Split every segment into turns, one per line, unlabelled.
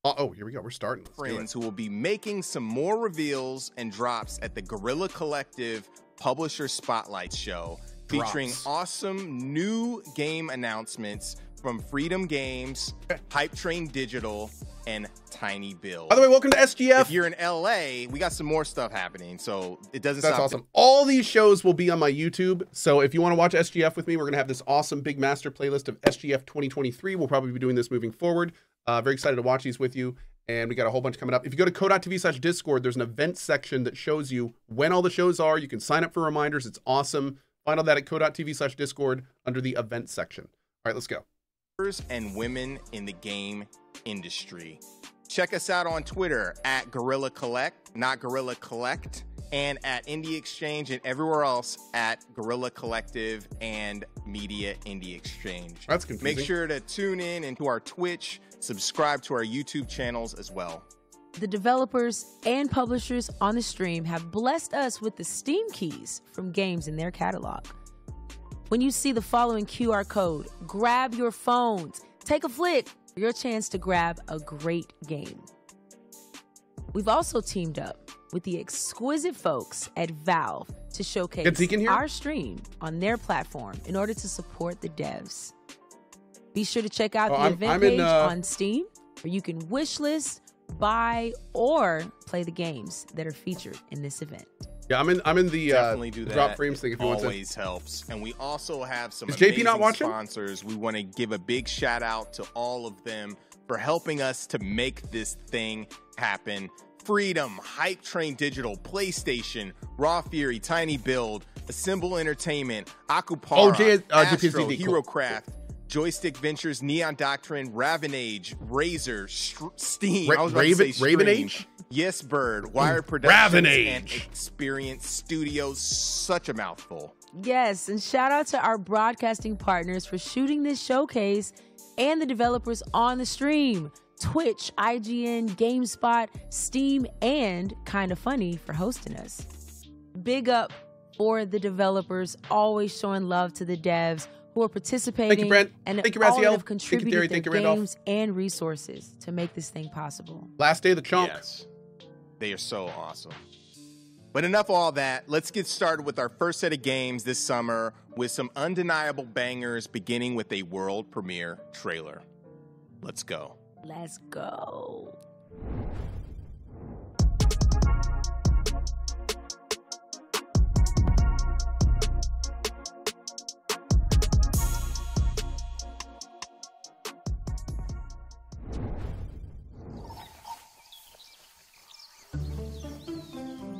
Oh, here we go. We're starting.
Friends who will be making some more reveals and drops at the Guerrilla Collective Publisher Spotlight Show, featuring awesome new game announcements from Freedom Games, Hype Train Digital, and Tiny Build.
By the way, welcome to SGF.
If you're in LA, we got some more stuff happening, so it doesn't stop.
That's awesome. All these shows will be on my YouTube, so if you want to watch SGF with me, we're going to have this awesome big master playlist of SGF 2023. We'll probably be doing this moving forward. Very excited to watch these with you, and we got a whole bunch coming up. If you go to Cohh.tv/Discord, there's an events section that shows you when all the shows are. You can sign up for reminders. It's awesome. Find all that at Cohh.tv/Discord under the events section. All right, let's go.
And women in the game industry. Check us out on Twitter at Guerrilla Collect, not Guerrilla Collect, and at Indie Exchange, and everywhere else at Guerrilla Collective and Media Indie Exchange.
That's confusing.
Make sure to tune in into our Twitch, subscribe to our YouTube channels as well.
The developers and publishers on the stream have blessed us with the Steam keys from games in their catalog. When you see the following QR code, grab your phones, take a flick for your chance to grab a great game. We've also teamed up with the exquisite folks at Valve to showcase our stream on their platform in order to support the devs. Be sure to check out the event page on Steam, where you can wishlist, buy, or play the games that are featured in this event.
Yeah, I'm in the
Definitely do that.
drop frames thing if you want to.
Always helps. And we also have some
JP not watching?
sponsors. We want to give a big shout out to all of them for helping us to make this thing happen. Freedom, Hype Train Digital, PlayStation, Raw Fury, Tiny Build, Assemble Entertainment, Akupara, Astro, HeroCraft, Joystick Ventures, Neon Doctrine, Ravenage, Razer, Steam,
Ravenage?
Yes Bird, Wired Productions, and Experience Studios. Such a mouthful.
Yes, and shout out to our broadcasting partners for shooting this showcase and the developers on the stream. Twitch, IGN, GameSpot, Steam, and Kinda Funny for hosting us. Big up for the developers, always showing love to the devs who are participating and all that have contributed their games and resources to make this thing possible.
Last day of the chunk.
Yes. They are so awesome. But enough of all that. Let's get started with our first set of games this summer with some undeniable bangers, beginning with a world premiere trailer. Let's go.
Let's go.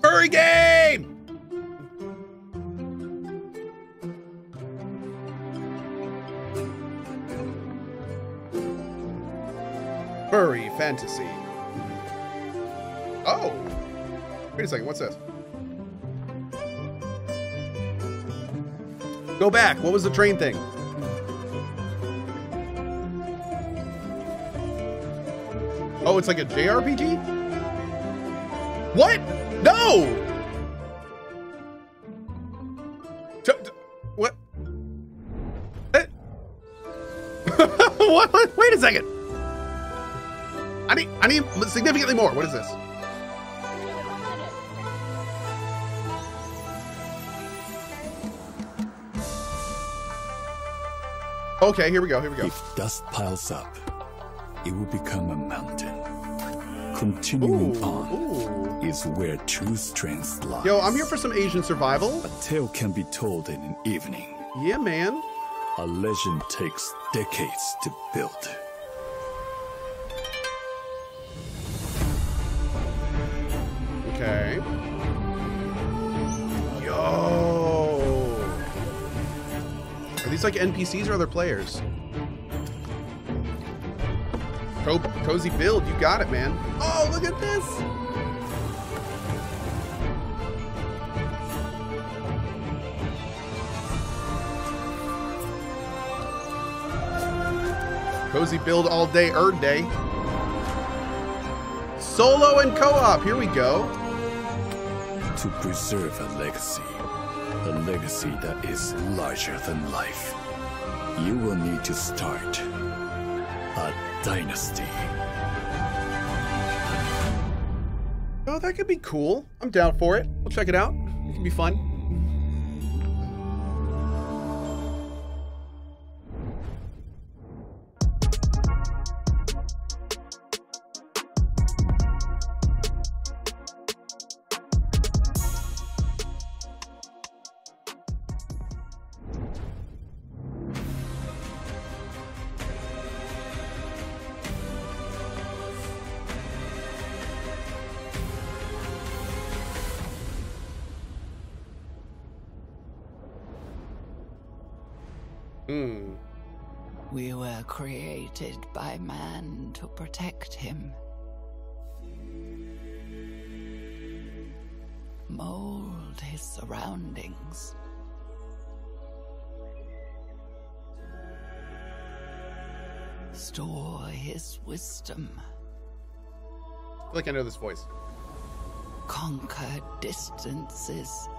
Furry game! Furry fantasy. Oh! Wait a second, what's this? Go back, what was the train thing? Oh, it's like a JRPG? What? No! What? What? Wait a second. I need significantly more. What is this? Okay, here we go. Here we go.
If dust piles up, it will become a mountain. Continuing on is where true strength lies.
Yo, I'm here for some Asian survival.
A tale can be told in an evening.
Yeah, man.
A legend takes decades to build.
Okay. Yo. Are these like NPCs or other players? Cozy build, you got it, man. Oh, look at this. Cozy build all day, day. Solo and co-op, here we go.
To preserve a legacy that is larger than life, you will need to start a dynasty.
Oh, that could be cool. I'm down for it. We'll check it out. It can be fun.
We were created by man to protect him. Mold his surroundings. Store his wisdom.
I feel like I know this voice.
Conquer distances.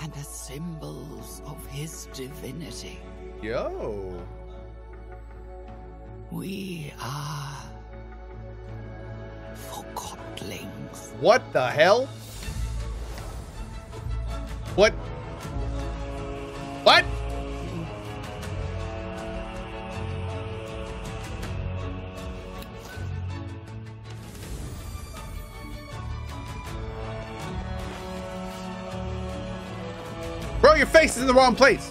And the symbols of his divinity.
Yo.
We are forgotlings.
What the hell? What? What? Bro, your face is in the wrong place.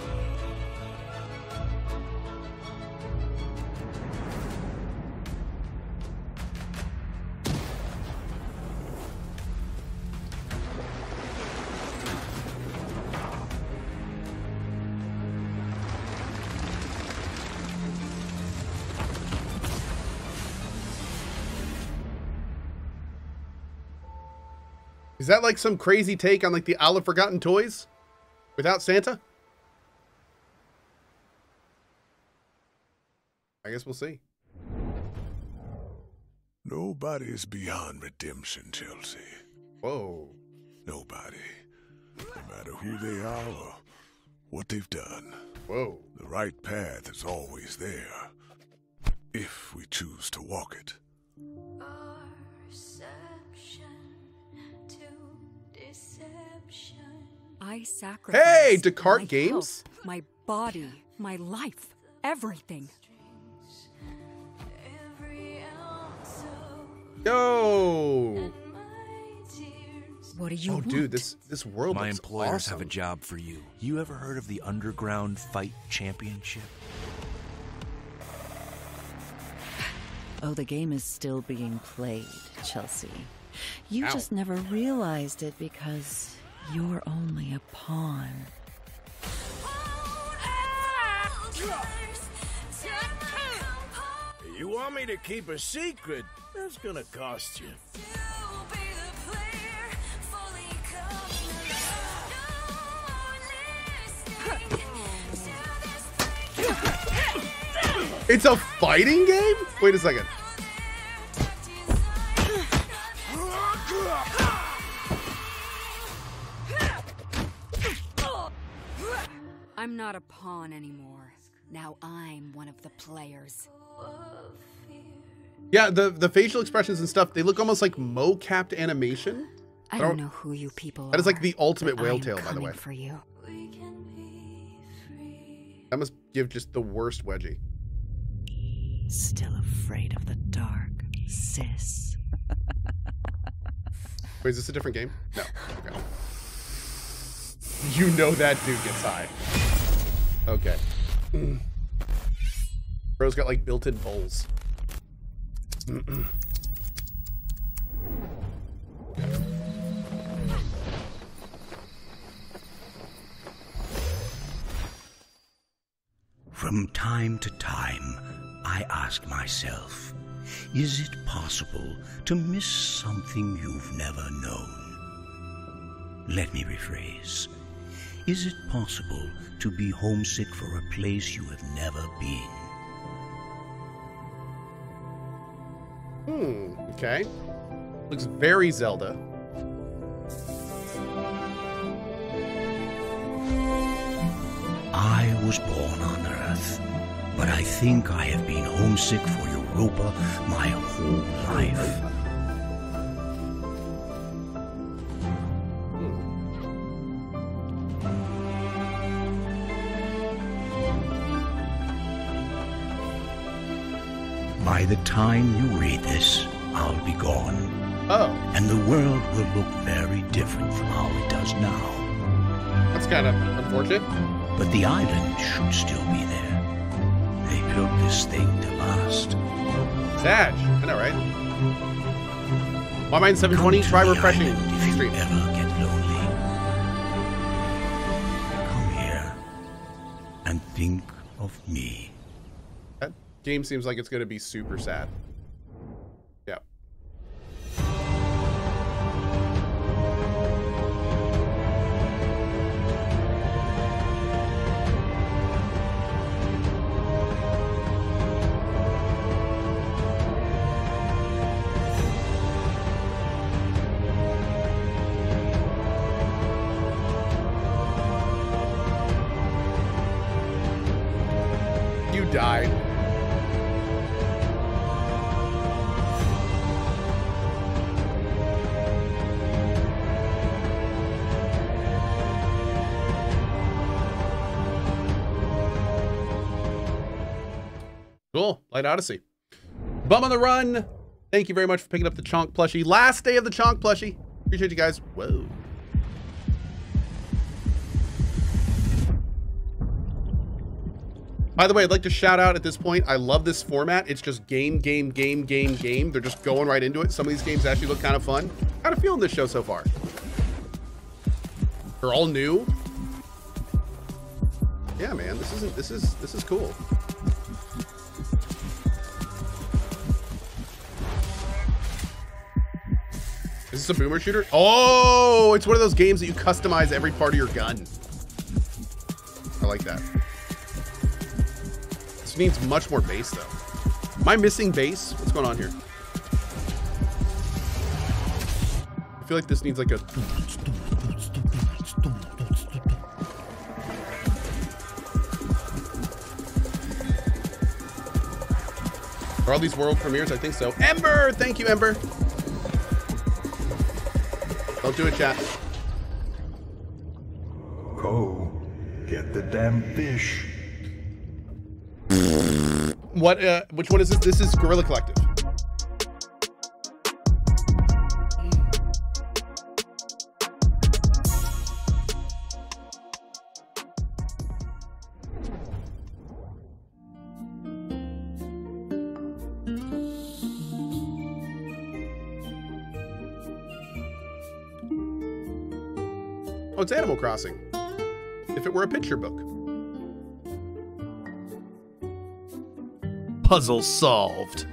Is that like some crazy take on like the Isle of Forgotten Toys? Without Santa? I guess we'll see.
Nobody's beyond redemption, Chelsea.
Whoa.
Nobody. No matter who they are or what they've done.
Whoa.
The right path is always there. If we choose to walk it.
I sacrificed
Hey, Descartes
my
Games?
health, my body, my life, everything.
Yo.
What do you
Oh,
want?
dude, this world
My
looks
employers
awesome.
have a job for you. You ever heard of the Underground Fight Championship?
Oh, the game is still being played, Chelsea. You
Ow.
just never realized it because you're only a pawn.
You want me to keep a secret? That's gonna cost you.
It's a fighting game? Wait a second.
I'm not a pawn anymore. Now I'm one of the players.
Yeah, the facial expressions and stuff, they look almost like mo-capped animation.
I don't know who you people are.
That is like the ultimate
but
whale
I'm
tail, by the
coming
way.
for you.
That must give just the worst wedgie.
Still afraid of the dark, sis.
Wait, is this a different game? No. Okay. You know that dude gets high. Okay. Bro's got like built-in bowls.
From time to time, I ask myself, is it possible to miss something you've never known? Let me rephrase. Is it possible to be homesick for a place you have never been?
Okay. Looks very Zelda.
I was born on Earth, but I think I have been homesick for Europa my whole life. By the time you read this, I'll be gone.
Oh.
And the world will look very different from how it does now.
That's kind of unfortunate.
But the island should still be there. They built this thing to last.
Sag, I know, right? My mind 720, try refreshing.
If you ever get lonely, come here and think of me.
That game seems like it's going to be super sad. Yeah. You died. Cool. Light Odyssey. Bum on the Run. Thank you very much for picking up the Chonk plushie. Last day of the Chonk plushie. Appreciate you guys. Whoa. By the way, I'd like to shout out at this point, I love this format. It's just game, game, game, game, game. They're just going right into it. Some of these games actually look kind of fun. Kind of feeling this show so far. They're all new. Yeah, man, this is cool. Is this a boomer shooter? Oh, it's one of those games that you customize every part of your gun. I like that. This needs much more bass, though. Am I missing bass? What's going on here? I feel like this needs like a... Are all these world premieres? I think so. Ember! Thank you, Ember. Don't do it, chat.
Cohh, get the damn fish.
What, which one is this? This is Guerrilla Collective. Oh, it's Animal Crossing. If it were a picture book. Puzzle solved.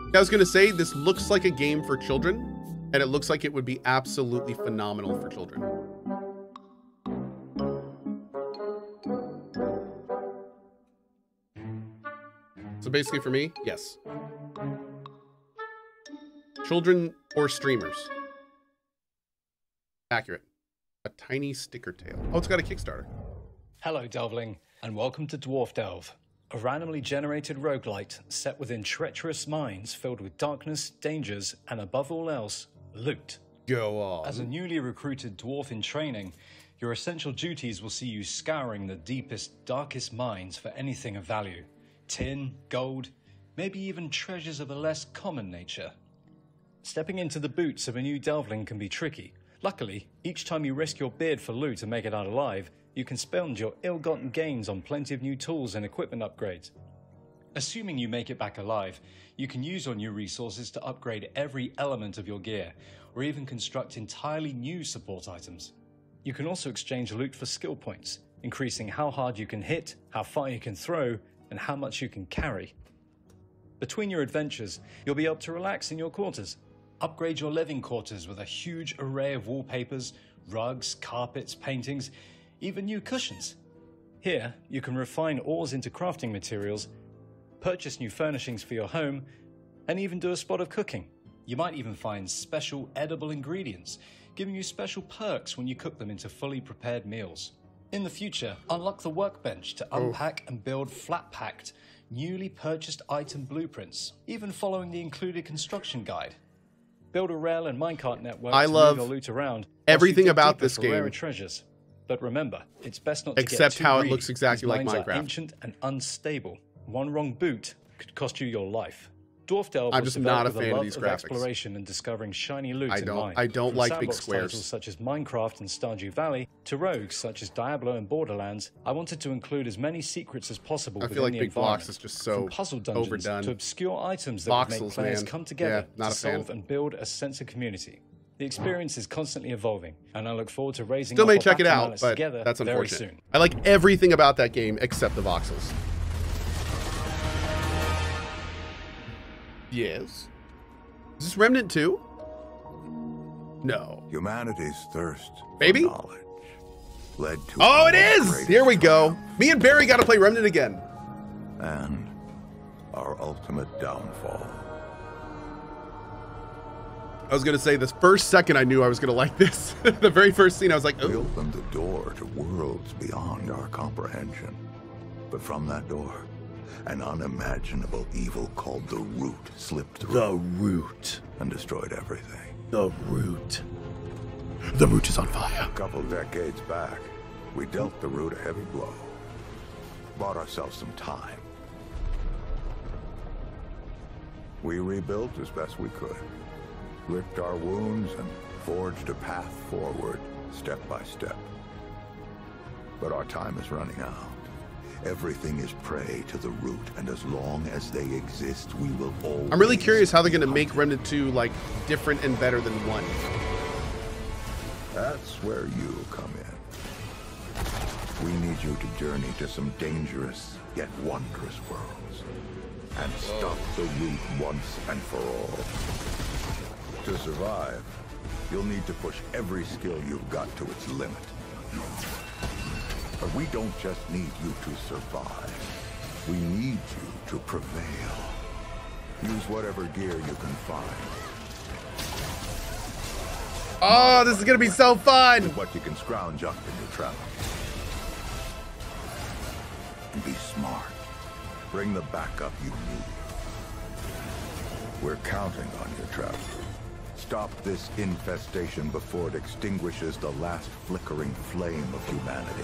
I was going to say, this looks like a game for children, and it looks like it would be absolutely phenomenal for children. So basically for me, yes. Children or streamers. Accurate. A tiny sticker tail. Oh, it's got a Kickstarter.
Hello, Delvling, and welcome to Dwarf Delve. A randomly generated roguelite set within treacherous mines filled with darkness, dangers, and above all else, loot.
Go on.
As a newly recruited dwarf in training, your essential duties will see you scouring the deepest, darkest mines for anything of value. Tin, gold, maybe even treasures of a less common nature. Stepping into the boots of a new Delvling can be tricky. Luckily, each time you risk your beard for loot and make it out alive, you can spend your ill-gotten gains on plenty of new tools and equipment upgrades. Assuming you make it back alive, you can use your new resources to upgrade every element of your gear, or even construct entirely new support items. You can also exchange loot for skill points, increasing how hard you can hit, how far you can throw, and how much you can carry. Between your adventures, you'll be able to relax in your quarters. Upgrade your living quarters with a huge array of wallpapers, rugs, carpets, paintings, even new cushions. Here, you can refine ores into crafting materials, purchase new furnishings for your home, and even do a spot of cooking. You might even find special edible ingredients, giving you special perks when you cook them into fully prepared meals. In the future, unlock the workbench to unpack and build flat-packed, newly purchased item blueprints, even following the included construction guide. Build a rail and minecart network to move your loot around.
Everything about this game.
Rarer treasures. But remember, it's best not to
except
get too
how
greedy.
It looks exactly like
These mines
Minecraft.
Are ancient and unstable. One wrong boot could cost you your life. Dwarf Delve
I'm
was
just not a
developed with
fan of
love
these
of
graphics.
Exploration and discovering shiny loot in mind.
I don't
From
like big
sandbox
squares.
titles such as Minecraft and Stardew Valley to rogues such as Diablo and Borderlands, I wanted to include as many secrets as possible
I
within
feel like
the
big blocks
environment.
is just so
From puzzle dungeons
overdone.
to obscure items that would make
Voxels,
players
man.
come together
Yeah, not
to
a fan.
solve and build a sense of community. The experience is constantly evolving, and I look forward to raising
Still
up
may
our
check it
battle
out,
mallets
but
together
that's
very
unfortunate.
soon.
I like everything about that game except the voxels. Yes. Is this Remnant 2? No.
Humanity's thirst
Baby?
for knowledge led to
Oh, it is! Here we go. Me and Barry got to play Remnant again.
And our ultimate downfall.
I was going to say, the first second I knew I was going to like this. The very first scene, I was like,
We
oh.
opened the door to worlds beyond our comprehension. But from that door, an unimaginable evil called the Root slipped through.
The Root.
And destroyed everything.
The Root. The Root is on fire.
A couple decades back, we dealt the Root a heavy blow. Bought ourselves some time. We rebuilt as best we could. Licked our wounds and forged a path forward, step by step. But our time is running out. Everything is prey to the Root, and as long as they exist, we will always...
I'm really curious how they're going to make Remnant 2 like different and better than 1.
That's where you come in. We need you to journey to some dangerous yet wondrous worlds and stop the Root once and for all. To survive, you'll need to push every skill you've got to its limit. But we don't just need you to survive. We need you to prevail. Use whatever gear you can find.
Oh, this is going to be so fun!
What you can scrounge up in your travels. And be smart. Bring the backup you need. We're counting on you, Traveler. Stop this infestation before it extinguishes the last flickering flame of humanity.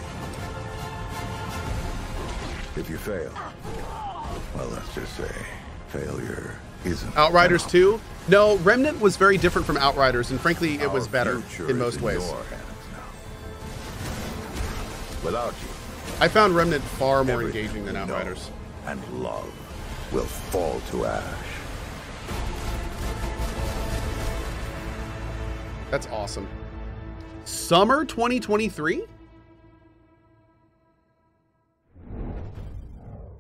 If you fail, well, let's just say failure isn't...
Outriders 2? No, Remnant was very different from Outriders, and frankly, it was better in most
is
ways.
your hands now. Without you,
I found Remnant far more
everything
engaging than
we know
Outriders.
and love will fall to ash.
That's awesome. Summer 2023?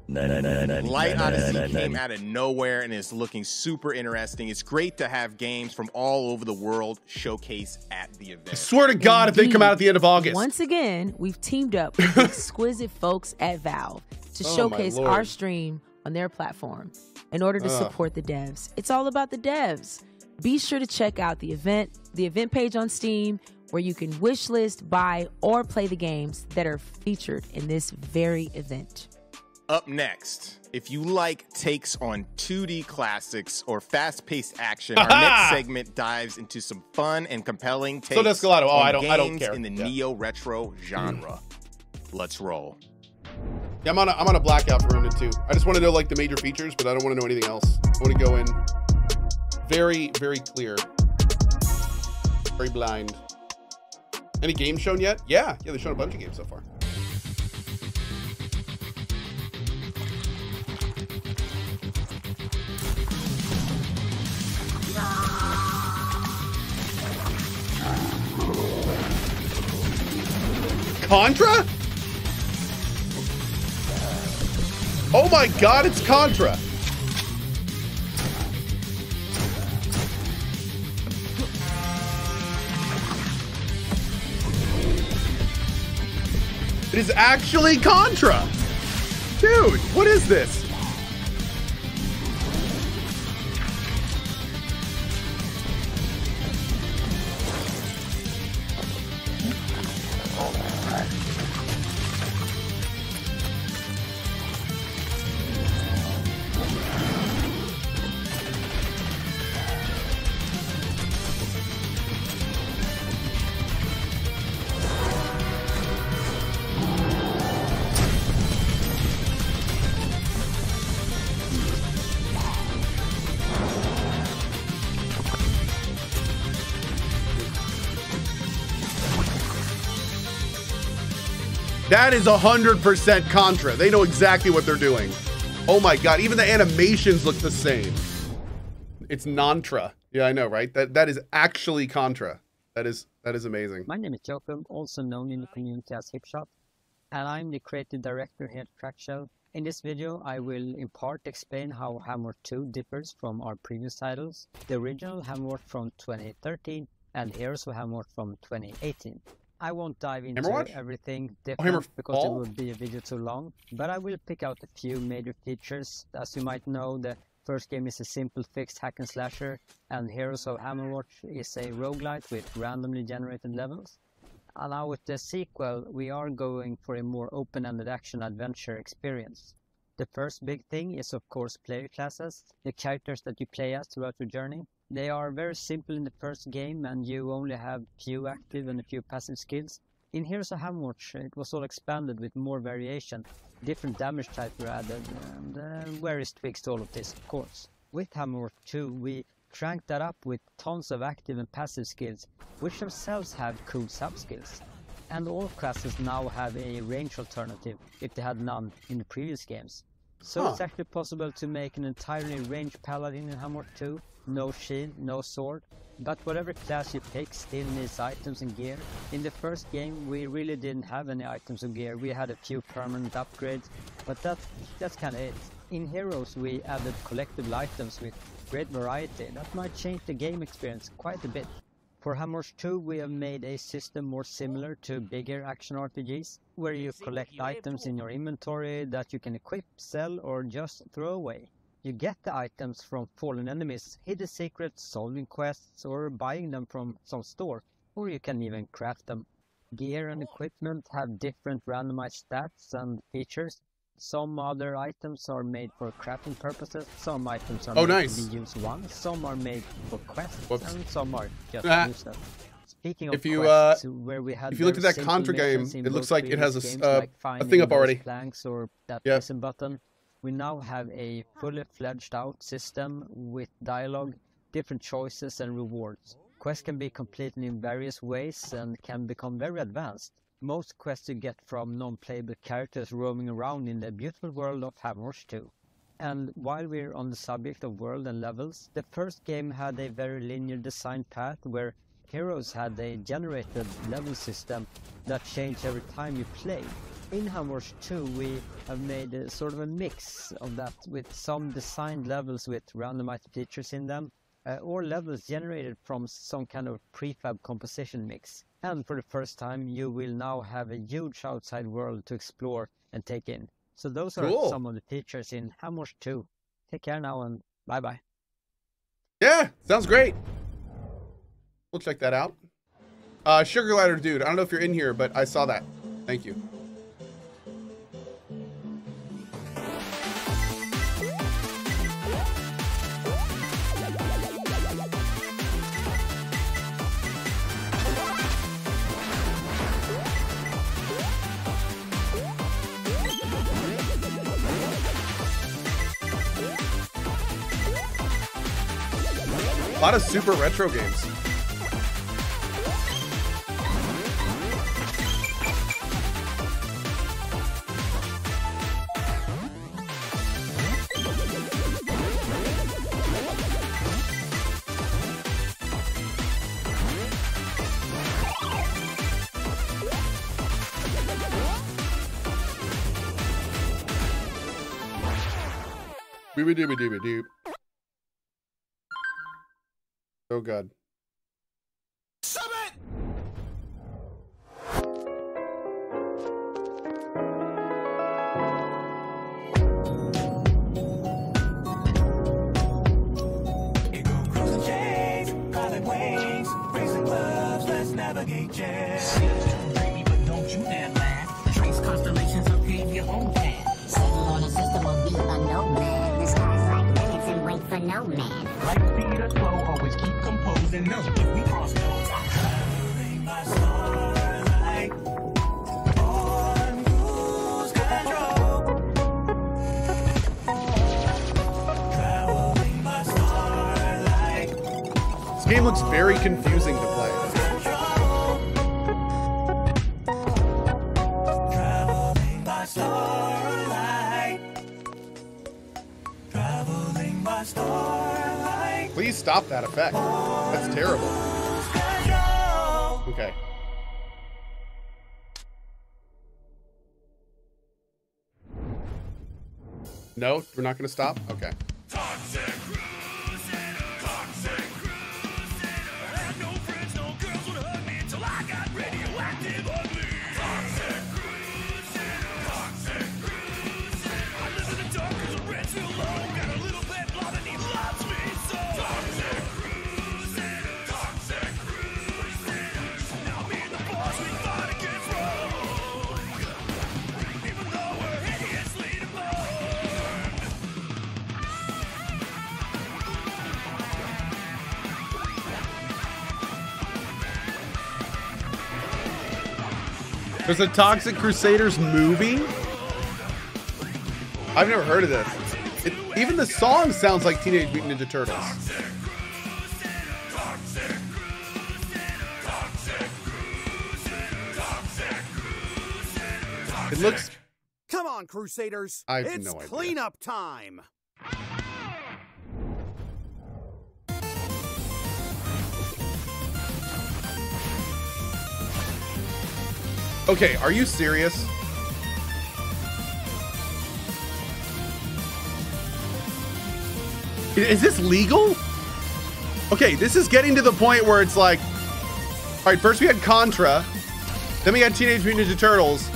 Light Odyssey came out of nowhere and is looking super interesting. It's great to have games from all over the world showcase at the event.
I swear to God, if they come out at the end of August.
Once again, we've teamed up with the exquisite folks at Valve to showcase
Lord.
our stream on their platform in order to support the devs. It's all about the devs. Be sure to check out the event page on Steam, where you can wish list, buy, or play the games that are featured in this very event.
Up next, if you like takes on 2D classics or fast-paced action, our next segment dives into some fun and compelling takes
Descalado. Oh,
on
I don't
games
care.
in the neo-retro genre. Let's roll.
Yeah, I'm on a blackout for Remnant 2. I just want to know like the major features, but I don't want to know anything else. I want to go in very, very clear. Very blind. Any games shown yet? Yeah, they've shown a bunch of games so far. Contra? Oh my God, it's Contra. It is actually Contra. Dude, what is this? That is 100% Contra. They know exactly what they're doing. Oh my god, even the animations look the same. It's Nantra. Yeah, I know, right? That is actually Contra. That is amazing.
My name is Jacob, also known in the community as Hipshot, and I'm the creative director here at Crackshell. In this video, I will in part explain how Hammer 2 differs from our previous titles, the original Hammer from 2013 and Heroes of Hammer from 2018. I won't dive into everything different because it would be a video too long, but I will pick out a few major features. As you might know, the first game is a simple fixed hack and slasher, and Heroes of Hammerwatch is a roguelite with randomly generated levels. And now with the sequel, we are going for a more open-ended action-adventure experience. The first big thing is of course player classes, the characters that you play as throughout your journey. They are very simple in the first game and you only have few active and a few passive skills. In Heroes of Hammerwatch it was all expanded with more variation, different damage types were added and various tweaks to all of this of course. With Hammerwatch 2 we cranked that up with tons of active and passive skills, which themselves have cool sub-skills. And all classes now have a range alternative, if they had none in the previous games. So it's actually possible to make an entirely ranged paladin in Hammerwatch 2, no shield, no sword, but whatever class you pick still needs items and gear. In the first game we really didn't have any items or gear, we had a few permanent upgrades, but that's kinda it. In Heroes we added collectible items with great variety that might change the game experience quite a bit. For Hammerwatch 2 we have made a system more similar to bigger action RPGs, where you collect items in your inventory that you can equip, sell or just throw away. You get the items from fallen enemies, hidden secrets, solving quests or buying them from some store, or you can even craft them. Gear and equipment have different randomized stats and features. Some other items are made for crafting purposes, some items are made to be used once, some are made for quests, and some are just useless. Speaking of quests, where we had
if you look at that Contra game, it looks like it has a thing up already.
Planks or that listen button. We now have a fully fledged out system with dialogue, different choices and rewards. Quests can be completed in various ways and can become very advanced. Most quests you get from non-playable characters roaming around in the beautiful world of Hammerwatch 2. And while we're on the subject of world and levels, the first game had a very linear design path where Heroes had a generated level system that changed every time you played. In Hammerwatch 2 we have made a sort of a mix of that with some designed levels with randomized features in them, or levels generated from some kind of prefab composition mix. And for the first time you will now have a huge outside world to explore and take in. So those are some of the features in Hammerwatch 2. Take care now and bye bye.
Yeah, sounds great. We'll check that out. Sugar Glider Dude, I don't know if you're in here, but I saw that. Thank you. A lot of super retro games. Doobie-doobie-doobie-doop. Oh god.
Summit!
Cruising chains, pilot wings, racing gloves, let's navigate jazz. Baby, but don't you dare laugh. Trace constellations or pave your own path. Settle on a system or be a nomad. The skies like limits and wait for no man. Like speed or slow, always keep composed and know if we cross those. Traveling by starlight, on cruise control. Traveling by starlight.
This game looks very confusing to play. Please stop that effect. That's terrible. Okay. No, we're not going to stop? Okay. There's a Toxic Crusaders movie? I've never heard of this. Even the song sounds like Teenage Mutant Ninja Turtles. It looks...
Come on, Crusaders.
I have
it's
no idea.
cleanup time.
Okay, are you serious? Is this legal? Okay, this is getting to the point where it's like, all right, first we had Contra, then we had Teenage Mutant Ninja Turtles,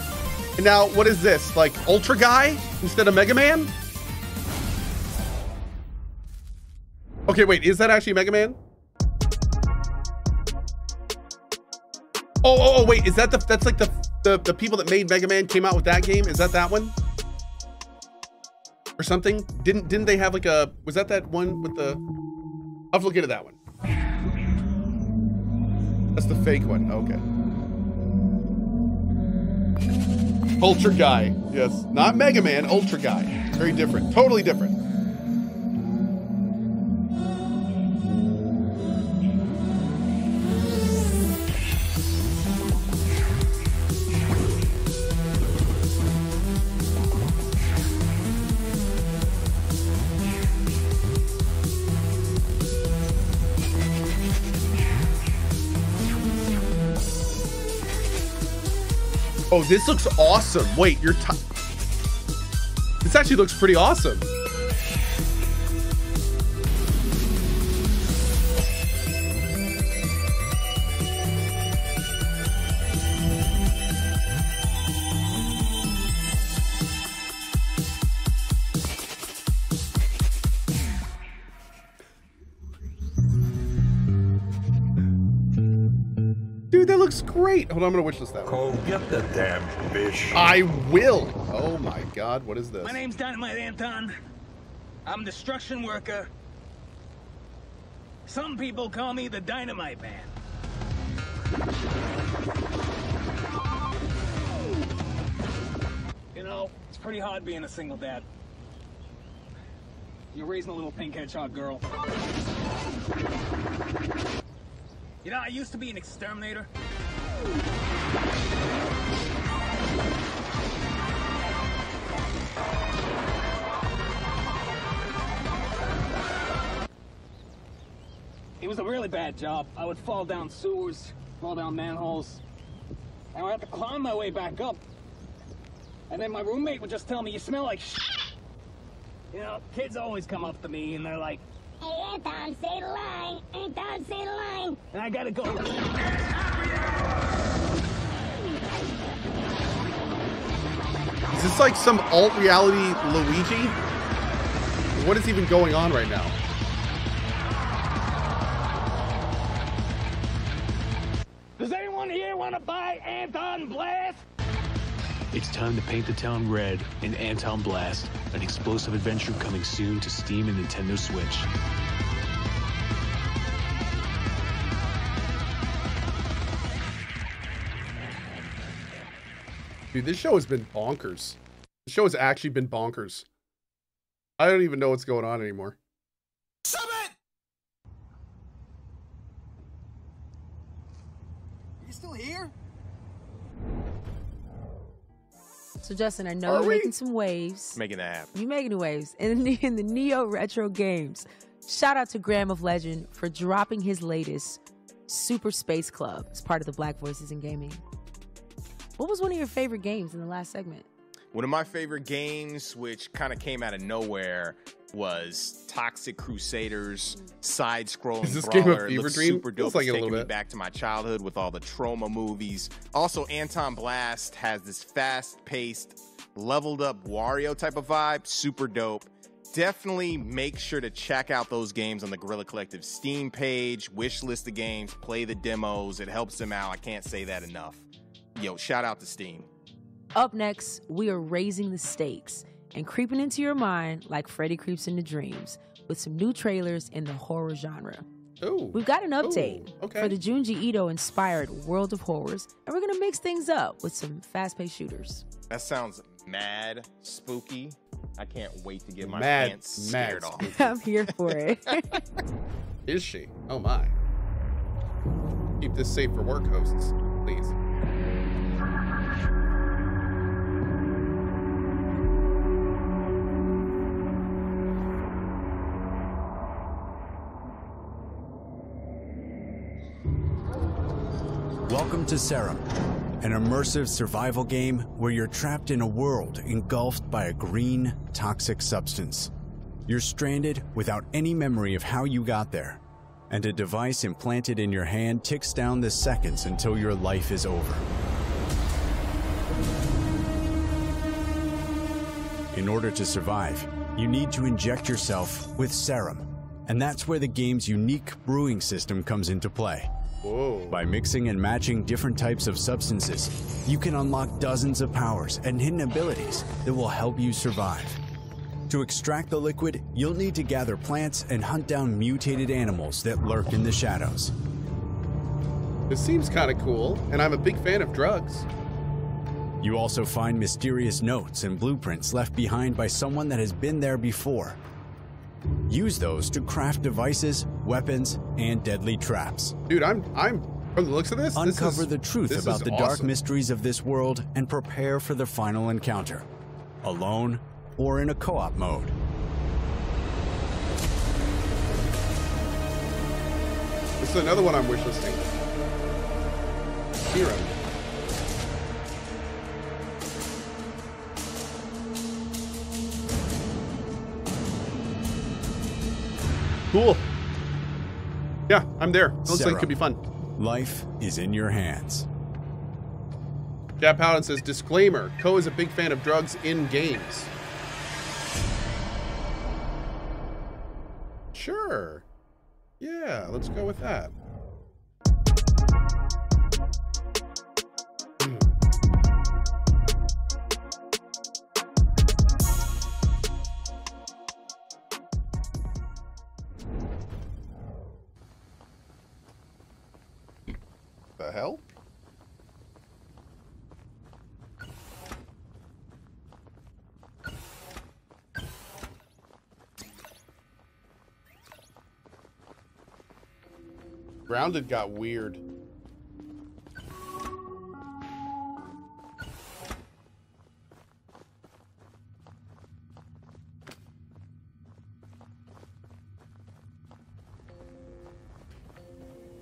and now what is this? Like Ultra Guy instead of Mega Man? Okay, wait, is that actually Mega Man? Oh, wait, is that that's like the people that made Mega Man came out with that game? Is that one? Or something? Didn't they have like a, was that one with the, I'll have to look into that one. That's the fake one, okay. Ultra Guy, yes. Not Mega Man, Ultra Guy. Very different, totally different. Oh, this looks awesome. Wait, this actually looks pretty awesome. Dude, that looks great. Hold on, I'm gonna wish list that one.
Cohh, get the damn fish.
I will. Oh my God, what is this?
My name's Dynamite Anton. I'm a destruction worker. Some people call me the Dynamite Man. You know, it's pretty hard being a single dad. You're raising a little pink hedgehog girl. You know, I used to be an exterminator. It was a really bad job. I would fall down sewers, fall down manholes, and I would have to climb my way back up. And then my roommate would just tell me, "You smell like shit." You know, kids always come up to me and they're like, "Hey, Anton, say the line. Anton, say the line." And I gotta go.
Is this like some alt reality Luigi? What is even going on right now?
Does anyone here want to buy Anton Blast?
It's time to paint the town red in Anton Blast, an explosive adventure coming soon to Steam and Nintendo Switch.
Dude, this show has been bonkers. The show has actually been bonkers. I don't even know what's going on anymore.
You still here?
So Justin, I know you're making some waves.
Making that happen.
You making the waves in the Neo retro games. Shout out to Graham of Legend for dropping his latest, Super Space Club, as part of the Black Voices in Gaming. What was one of your favorite games in the last segment?
One of my favorite games, which kind of came out of nowhere, was Toxic Crusaders, side-scrolling
Is this
brawler.
game of Fever Dream?
Super dope.
Feels like
It's
it a
taking
little
me
bit.
back to my childhood with all the Troma movies. Also, Anton Blast has this fast-paced, leveled-up Wario type of vibe. Super dope. Definitely make sure to check out those games on the Guerrilla Collective Steam page. Wish list the games, play the demos. It helps them out. I can't say that enough. Yo, shout out to Steam.
Up next, we are raising the stakes and creeping into your mind like Freddy creeps into dreams with some new trailers in the horror genre.
Ooh.
We've got an update
okay.
for the Junji Ito-inspired World of Horrors, and we're going to mix things up with some fast-paced shooters.
That sounds mad spooky. I can't wait to get my
Mad
pants scared off.
I'm here for it.
Is she? Oh my. Keep this safe for work hosts, please.
Welcome to Serum, an immersive survival game where you're trapped in a world engulfed by a green, toxic substance. You're stranded without any memory of how you got there, and a device implanted in your hand ticks down the seconds until your life is over. In order to survive, you need to inject yourself with serum, and that's where the game's unique brewing system comes into play.
Whoa.
By mixing and matching different types of substances, you can unlock dozens of powers and hidden abilities that will help you survive. To extract the liquid, you'll need to gather plants and hunt down mutated animals that lurk in the shadows.
This seems kind of cool, and I'm a big fan of drugs.
You also find mysterious notes and blueprints left behind by someone that has been there before. Use those to craft devices, weapons, and deadly traps.
Dude, I'm from the looks of this,
Uncover the truth
this
about
is
the dark
awesome.
mysteries of this world and prepare for the final encounter, alone or in a co-op mode.
This is another one I'm wishlisting. Serum. Cool. Yeah, I'm there. Looks like it
Serum.
could be fun.
Life is in your hands.
Jab Paladin says, disclaimer, Cohh is a big fan of drugs in games. Sure. Yeah, let's go with that. The hell? Grounded got weird.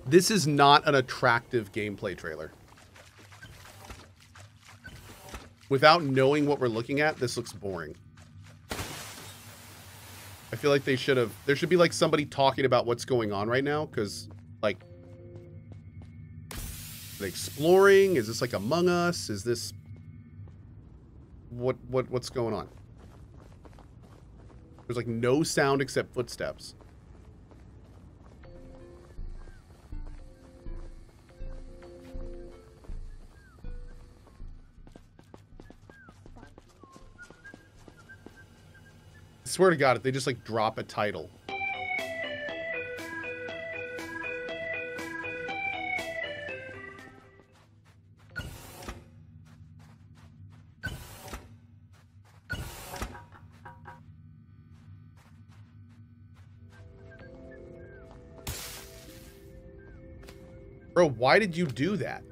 This is not an attractive gameplay trailer. Without knowing what we're looking at, this looks boring. I feel like they should have... There should be, like, somebody talking about what's going on right now, because, like... Are they exploring? Is this, like, Among Us? Is this... What's going on? There's, like, no sound except footsteps. I swear to God, if they just, like, drop a title. Bro, why did you do that?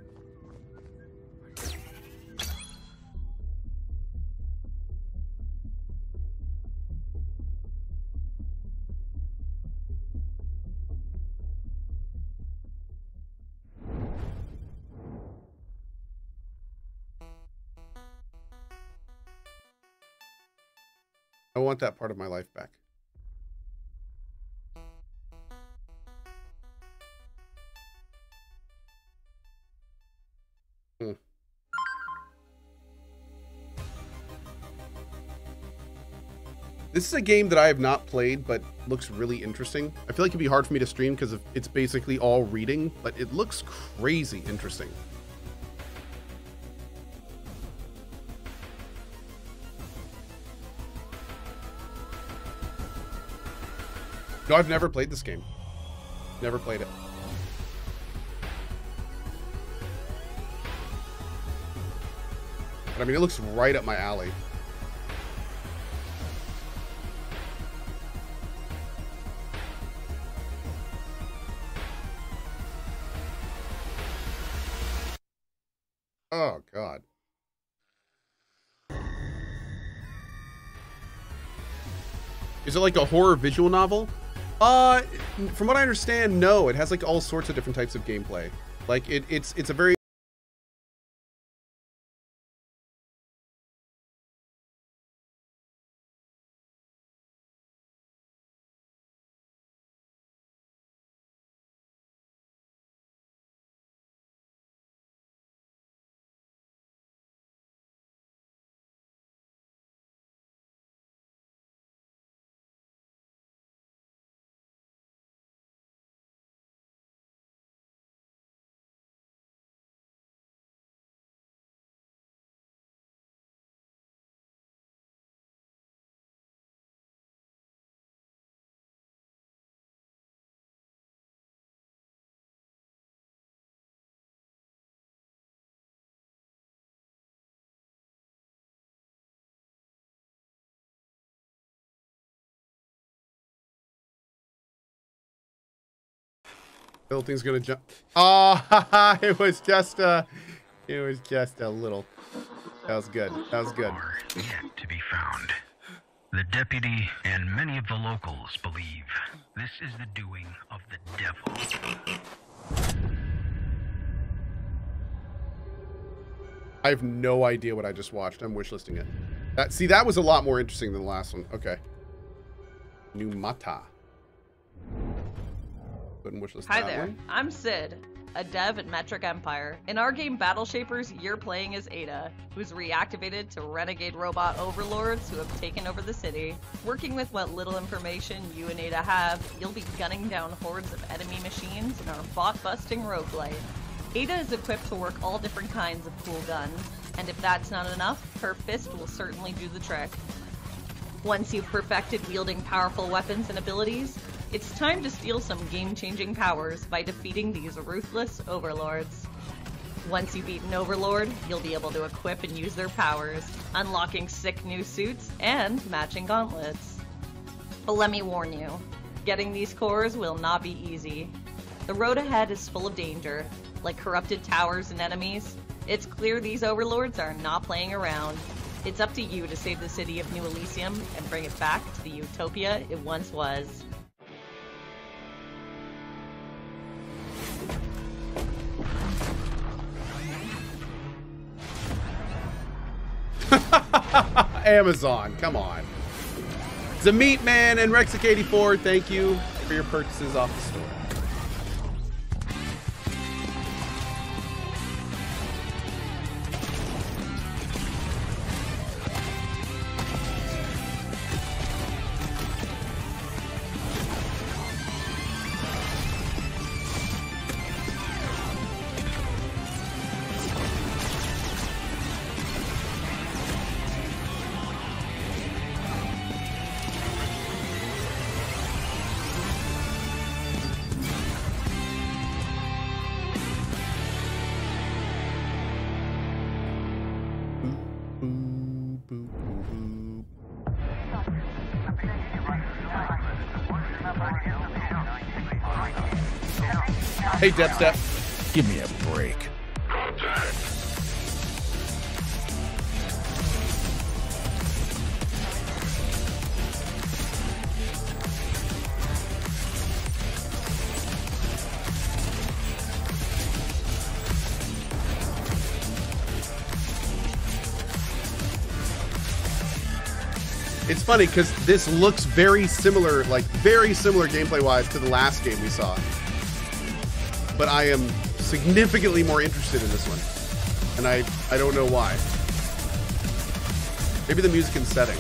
I want that part of my life back. This is a game that I have not played, but looks really interesting. I feel like it'd be hard for me to stream because it's basically all reading, but it looks crazy interesting. No, I've never played this game. Never played it. But I mean, it looks right up my alley. Oh, God. Is it like a horror visual novel? From what I understand, no. It has like all sorts of different types of gameplay. Like it's a very little thing's gonna jump. Oh, it was just a little. That was good. That was good.
Yet to be found. The deputy and many of the locals believe this is the doing of the devil.
I have no idea what I just watched. I'm wishlisting it. That was a lot more interesting than the last one. Okay. Numata.
Hi there, I'm Sid, a dev at Metric Empire. In our game Battle Shapers, you're playing as Ada, who's reactivated to renegade robot overlords who have taken over the city. Working with what little information you and Ada have, you'll be gunning down hordes of enemy machines in our bot-busting roguelite. Ada is equipped to work all different kinds of cool guns, and if that's not enough, her fist will certainly do the trick. Once you've perfected wielding powerful weapons and abilities, it's time to steal some game-changing powers by defeating these ruthless overlords. Once you beat an overlord, you'll be able to equip and use their powers, unlocking sick new suits and matching gauntlets. But let me warn you, getting these cores will not be easy. The road ahead is full of danger, like corrupted towers and enemies. It's clear these overlords are not playing around. It's up to you to save the city of New Elysium and bring it back to the utopia it once was.
Amazon, come on. Zameet Man and Rexic84, thank you for your purchases off the store. Hey, Depstep.
Give me a break.
It's funny because this looks very similar, like very similar gameplay-wise to the last game we saw. But I am significantly more interested in this one. And I don't know why. Maybe the music and setting.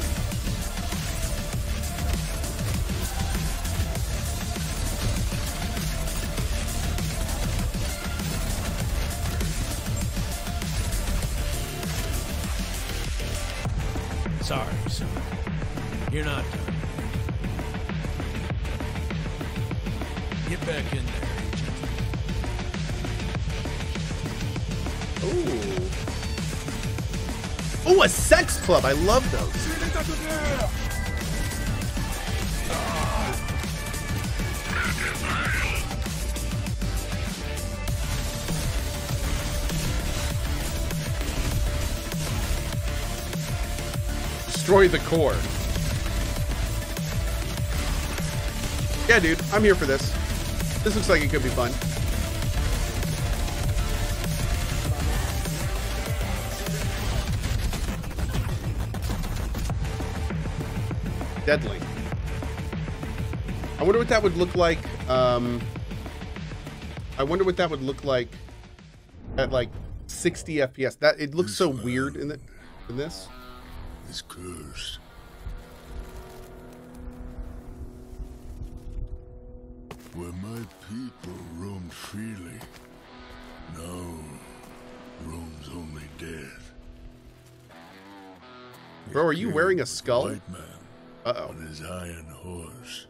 Sorry, son. You're not done. Get back in there, Agent.
Ooh. Ooh, a sex club. I love those. Destroy the core. Yeah, dude, I'm here for this. This looks like it could be fun. Deadly. I wonder what that would look like. I wonder what that would look like at like 60 FPS. That it looks so weird in this.
Is cursed. Where my people roamed freely, now roams only death.
Bro, are you wearing a skull?
White man on his iron horse.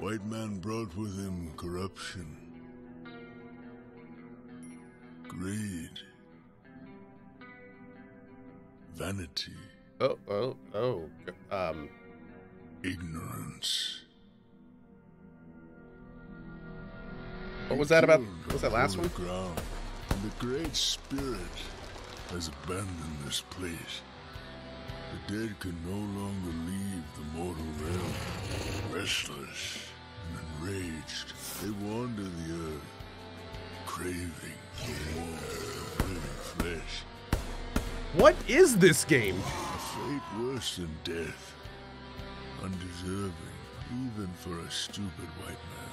White man brought with him corruption, greed, vanity, ignorance.
What was that about? What was that last one?
Ground, and the Great Spirit has abandoned this place. The dead can no longer leave the mortal realm. Restless and enraged, they wander the earth, craving for more living flesh.
What is this game?
A fate worse than death. Undeserving, even for a stupid white man.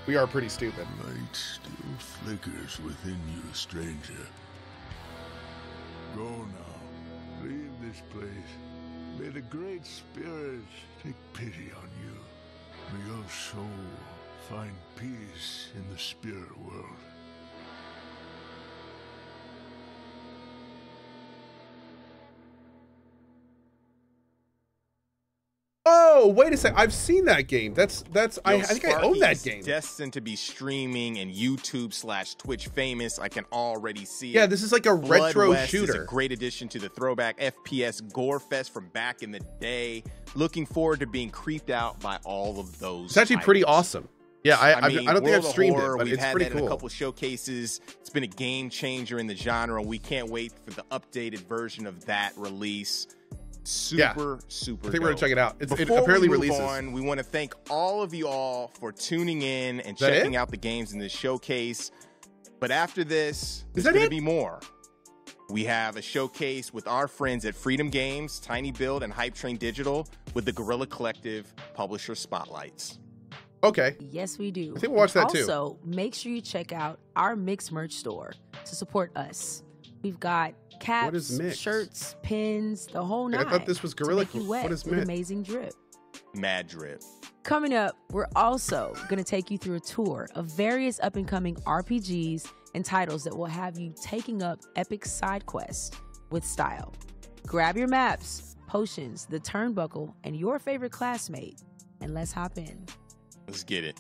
We are pretty stupid.
Light still flickers within you, stranger. Go now. Leave this place. May the Great Spirit take pity on you. May your soul find peace in the spirit world.
Oh, wait a sec. I've seen that game. That's I think I own that game.
Destined to be streaming and YouTube/Twitch famous. I can already see it.
Yeah, this is like a retro shooter.
Is a great addition to the throwback FPS gore fest from back in the day. Looking forward to being creeped out by all of those.
It's actually pretty awesome. Yeah, I don't think I've streamed it, but
we've
it's
had
pretty
that
cool.
in a couple of showcases. It's been a game changer in the genre. We can't wait for the updated version of that release. Super
I think we're gonna
dope.
check it out. It
Before
apparently
we move
releases.
on, we want to thank all of you all for tuning in and
Is that
checking
it?
out the games in this showcase. But after this,
Is
there's
that
going to
it?
be more. We have a showcase with our friends at Freedom Games, Tiny Build, and Hype Train Digital with the Guerrilla Collective Publisher Spotlights.
Okay.
Yes, we do.
I think we'll watch that too.
Also, make sure you check out our Mix merch store to support us. We've got
What is
caps,
Mix?
shirts, pins, the whole
I
nine.
thought this was Guerrilla.
To make you wet
What is
with
Mix?
amazing drip.
Mad drip.
Coming up, we're also going to take you through a tour of various up-and-coming RPGs and titles that will have you taking up epic side quests with style. Grab your maps, potions, the turnbuckle, and your favorite classmate, and let's hop in.
Let's get it.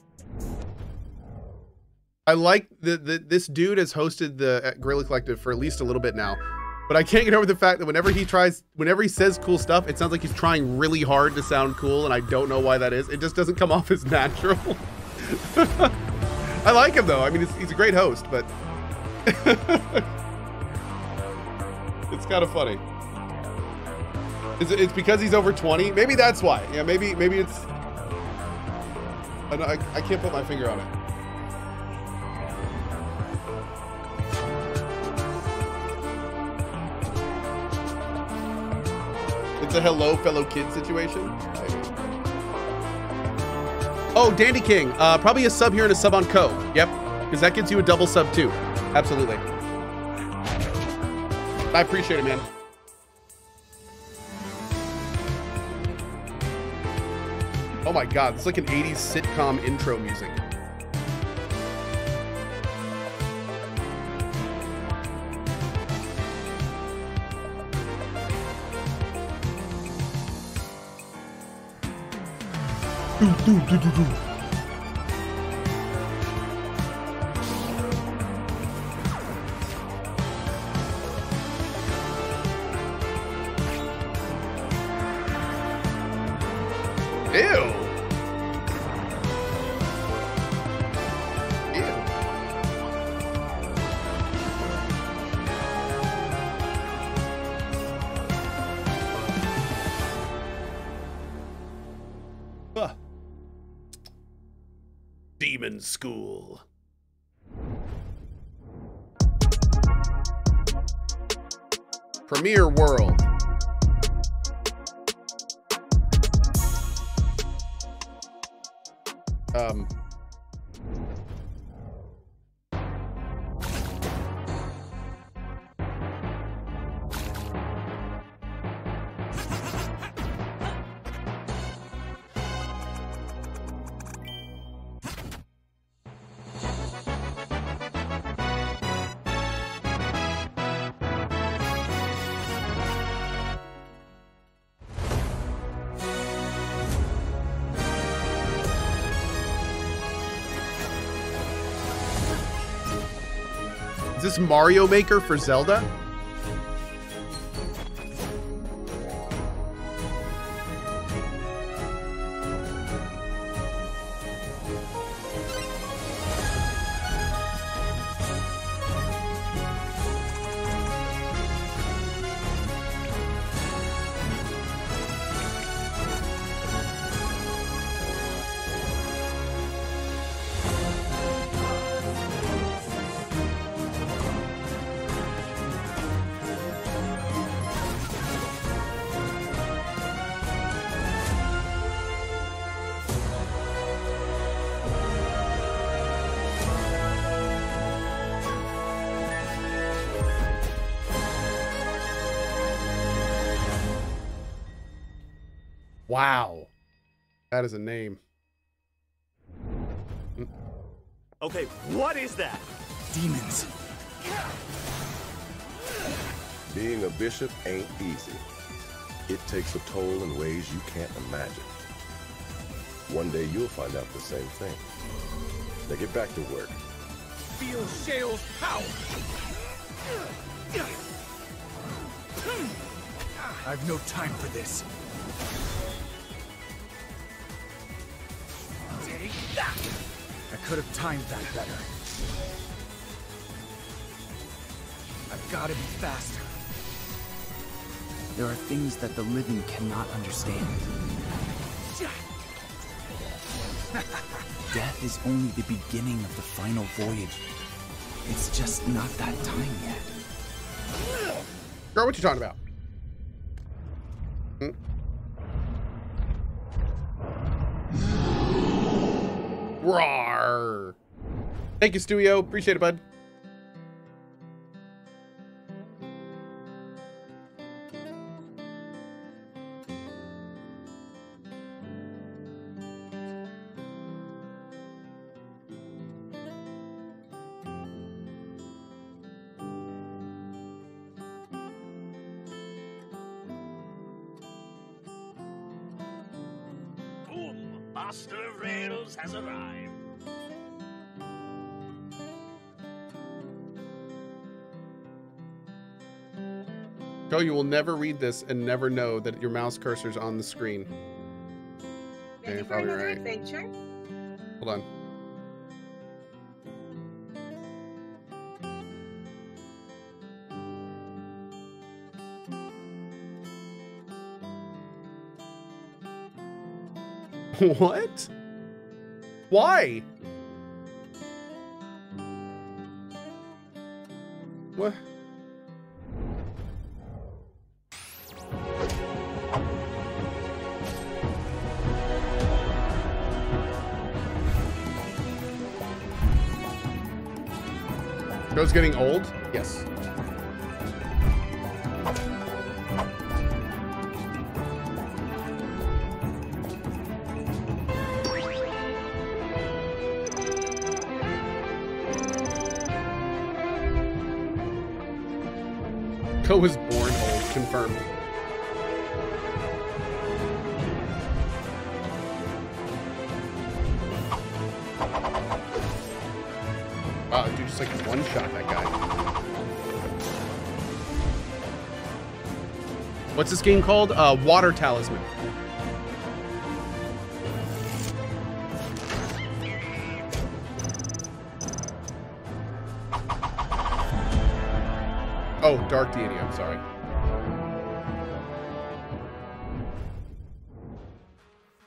I like this dude has hosted the Guerrilla Collective for at least a little bit now, but I can't get over the fact that whenever he says cool stuff, it sounds like he's trying really hard to sound cool, and I don't know why that is. It just doesn't come off as natural. I like him though. I mean, he's a great host, but it's kind of funny. It's because he's over 20. Maybe that's why. Yeah, maybe it's. I can't put my finger on it. It's a hello, fellow kid situation. Oh, Dandy King. Probably a sub here and a sub on Cohh. Yep, because that gets you a double sub too. Absolutely. I appreciate it, man. Oh my God, it's like an 80s sitcom intro music. Ew. Huh. Demon School. Premiere World. Is this Mario Maker for Zelda? Wow. That is a name.
Okay, what is that?
Demons.
Being a bishop ain't easy. It takes a toll in ways you can't imagine. One day you'll find out the same thing. Now get back to work.
Feel Shale's power!
I've no time for this. Take that! I could have timed that better. I've got to be faster. There are things that the living cannot understand. Death is only the beginning of the final voyage. It's just not that time yet.
Girl, what you talking about? Roar. Thank you, Studio. Appreciate it, bud.
Boom! Master of Rails has arrived.
Cohh, you will never read this and never know that your mouse cursor's on the screen. Yeah, you're probably right.
Adventure?
Hold on. What? Why? What? Show's getting old? Yes. Cohh was born old, confirmed. Wow, dude just like one-shot that guy. What's this game called? Water Talisman. Oh, Dark Deity, I'm sorry.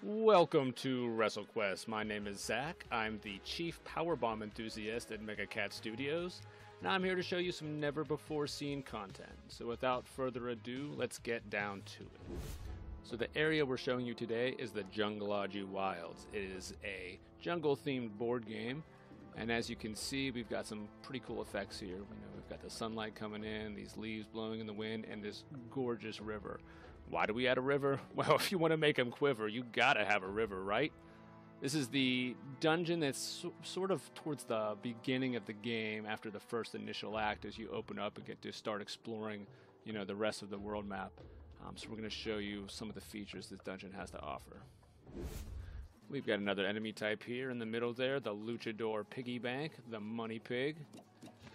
Welcome to WrestleQuest. My name is Zach. I'm the chief powerbomb enthusiast at Mega Cat Studios, and I'm here to show you some never-before-seen content. So without further ado, let's get down to it. So the area we're showing you today is the Jungleology Wilds. It is a jungle-themed board game, and as you can see, we've got some pretty cool effects here. We've got the sunlight coming in, these leaves blowing in the wind, and this gorgeous river. Why do we add a river? Well, if you want to make them quiver, you gotta have a river, right? This is the dungeon that's sort of towards the beginning of the game after the first initial act as you open up and get to start exploring, the rest of the world map. So we're going to show you some of the features this dungeon has to offer. We've got another enemy type here in the middle there, the Luchador Piggy Bank, the Money Pig.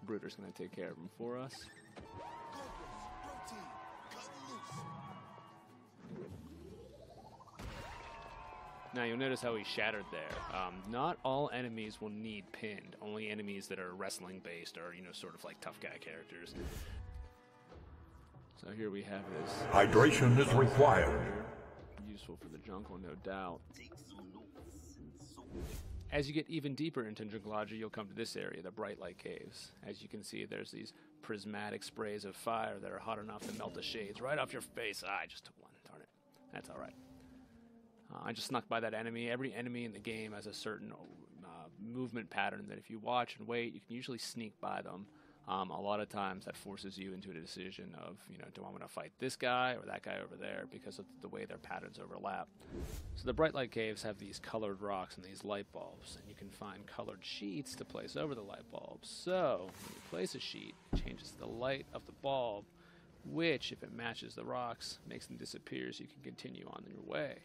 Bruder's going to take care of him for us. Now you'll notice how he shattered there. Not all enemies will need pinned. Only enemies that are wrestling based or sort of like tough guy characters. So here we have this.
Hydration is required.
Useful for the jungle, no doubt. As you get even deeper into Jungleology, you'll come to this area, the Bright Light Caves. As you can see, there's these prismatic sprays of fire that are hot enough to melt the shades right off your face. I just took one, darn it. That's all right. I just snuck by that enemy. Every enemy in the game has a certain movement pattern that if you watch and wait, you can usually sneak by them. A lot of times that forces you into a decision of, do I want to fight this guy or that guy over there because of the way their patterns overlap. So the Bright Light Caves have these colored rocks and these light bulbs, and you can find colored sheets to place over the light bulbs. So when you place a sheet, it changes the light of the bulb, which, if it matches the rocks, makes them disappear so you can continue on your way.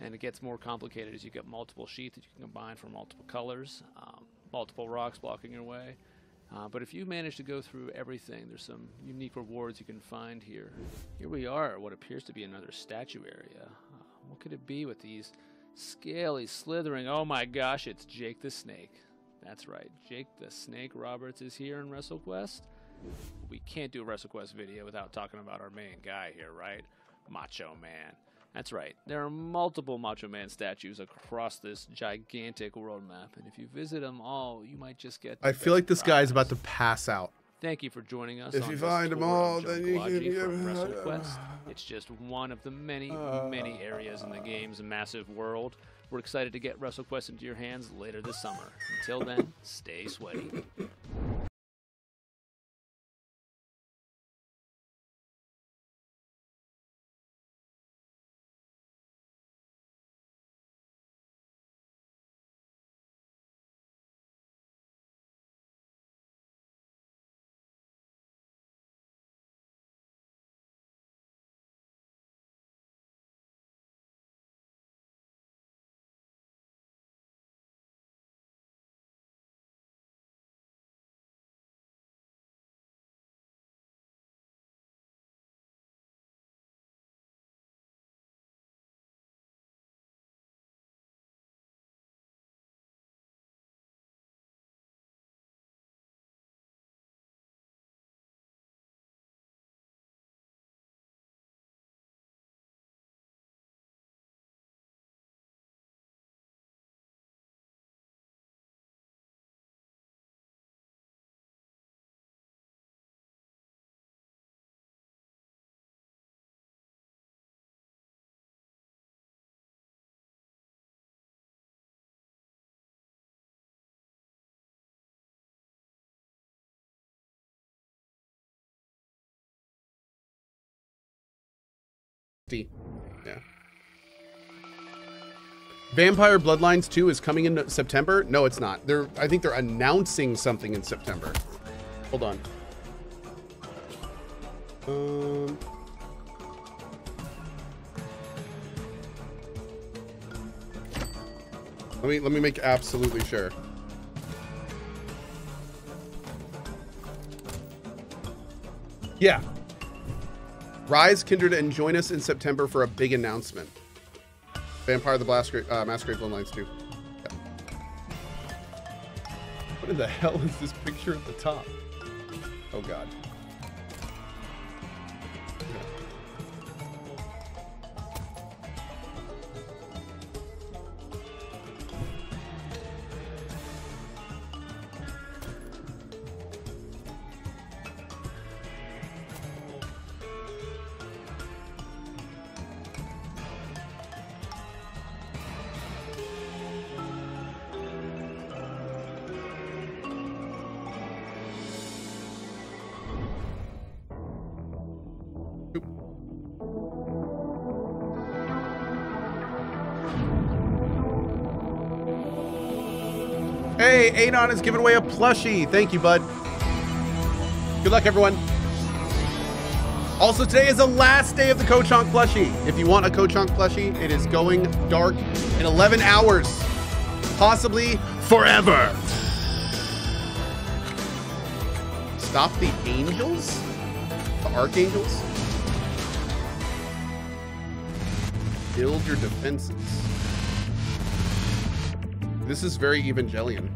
And it gets more complicated as you get multiple sheets that you can combine from multiple colors, multiple rocks blocking your way. But if you manage to go through everything, there's some unique rewards you can find here. Here we are at what appears to be another statue area. What could it be with these scaly, slithering... Oh my gosh, it's Jake the Snake. That's right, Jake the Snake Roberts is here in WrestleQuest. We can't do a WrestleQuest video without talking about our main guy here, right? Macho Man. That's right, there are multiple Macho Man statues across this gigantic world map, and if you visit them all, you might just get...
I feel like this guy's about to pass out.
Thank you for joining us.
If you find them all, then you can
get WrestleQuest. It's just one of the many, many areas in the game's massive world. We're excited to get WrestleQuest into your hands later this summer. Until then, stay sweaty.
Yeah. Vampire Bloodlines 2 is coming in September. No, it's not. I think they're announcing something in September. Hold on. Let me make absolutely sure. Yeah. Rise, Kindred, and join us in September for a big announcement. Vampire the Masquerade Bloodlines 2. Yeah. What in the hell is this picture at the top? Oh god. Hey, Anon is giving away a plushie. Thank you, bud. Good luck, everyone. Also, today is the last day of the CohhCarnage plushie. If you want a CohhCarnage plushie, it is going dark in 11 hours. Possibly forever. Stop the angels? The archangels? Build your defenses. This is very Evangelion.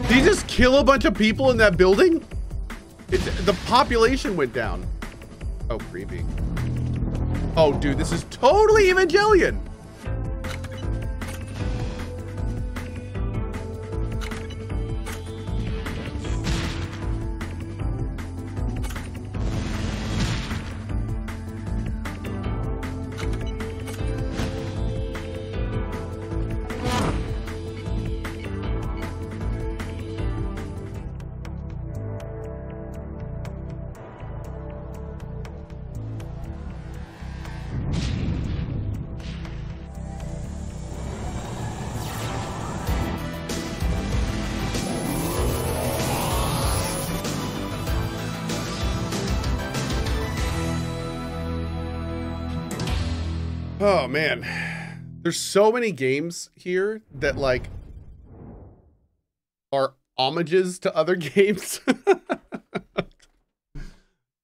Did he just kill a bunch of people in that building? The population went down. Oh, creepy. Oh, dude, this is totally Evangelion. Oh man, there's so many games here that like are homages to other games.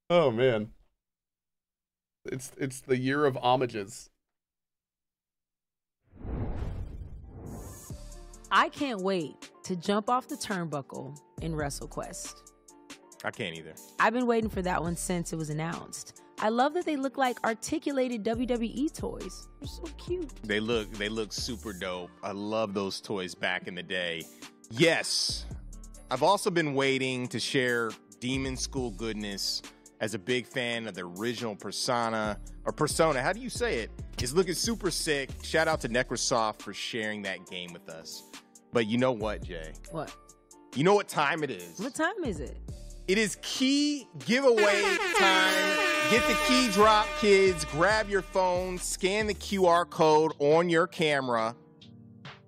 Oh man, it's the year of homages.
I can't wait to jump off the turnbuckle in WrestleQuest.
I can't either.
I've been waiting for that one since it was announced. I love that they look like articulated WWE toys. They're so cute.
They look super dope. I love those toys back in the day. Yes, I've also been waiting to share Demon School goodness. As a big fan of the original Persona, how do you say it? It's looking super sick. Shout out to Necrosoft for sharing that game with us. But you know what, Jay?
What?
You know what time it is?
What time is it?
It is key giveaway time. Get the key drop, kids. Grab your phone, scan the QR code on your camera.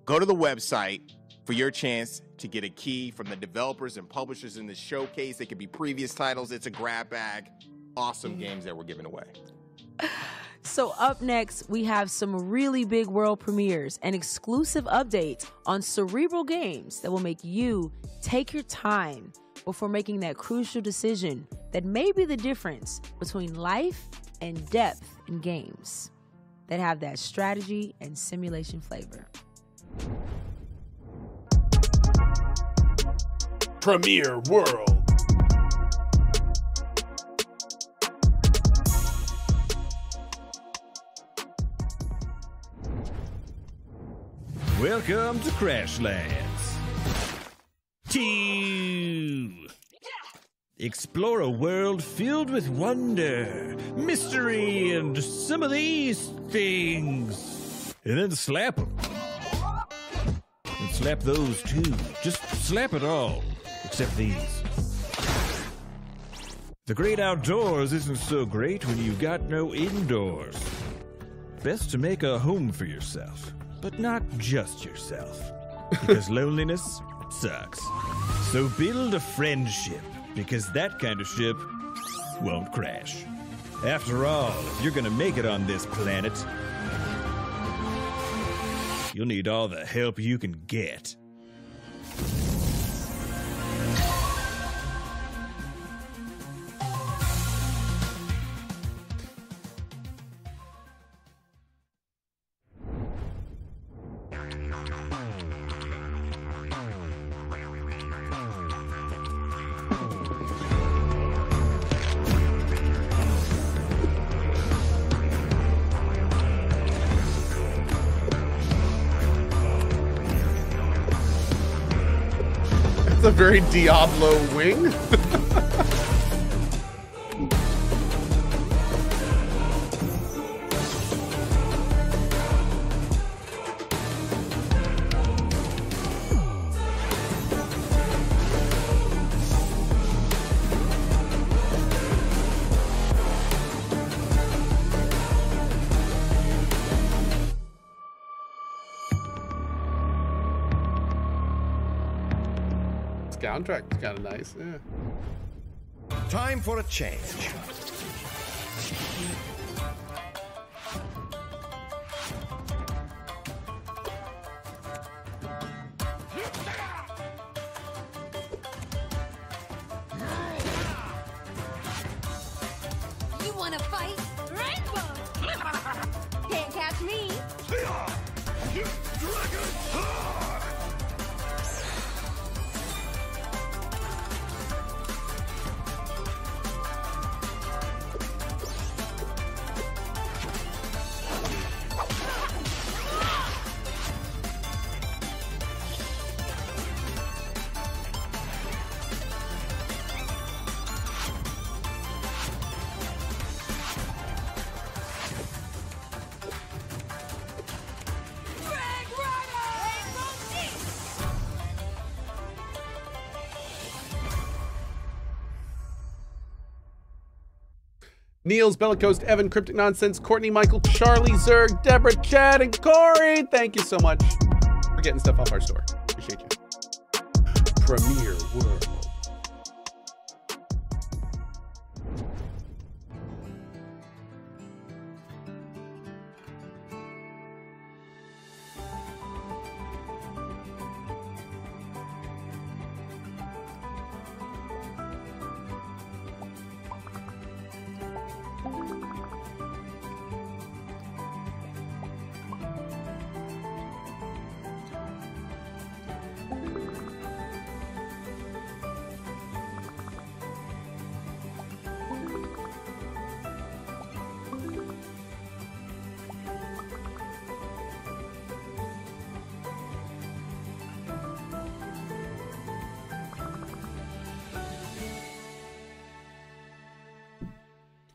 Go to the website for your chance to get a key from the developers and publishers in the showcase. They could be previous titles. It's a grab bag. Awesome games that we're giving away.
So up next, we have some really big world premieres and exclusive updates on Cerebral games that will make you take your time before making that crucial decision that may be the difference between life and depth in games that have that strategy and simulation flavor.
Premiere World.
Welcome to Crashlands 2.
Explore a world filled with wonder, mystery, and some of these things. And then slap them. And slap those too. Just slap it all, except these. The great outdoors isn't so great when you've got no indoors. Best to make a home for yourself, but not just yourself. Because loneliness sucks. So build a friendship, because that kind of ship won't crash. After all, if you're gonna make it on this planet, you'll need all the help you can get.
A very Diablo wing. Soundtrack's kind of nice, yeah.
Time for a change.
You wanna fight? Rainbow! Can't catch me!
Niels, Bellicose, Evan, Cryptic Nonsense, Courtney, Michael, Charlie, Zerg, Deborah, Chad, and Corey. Thank you so much for getting stuff off our store. Appreciate you. Premiere World.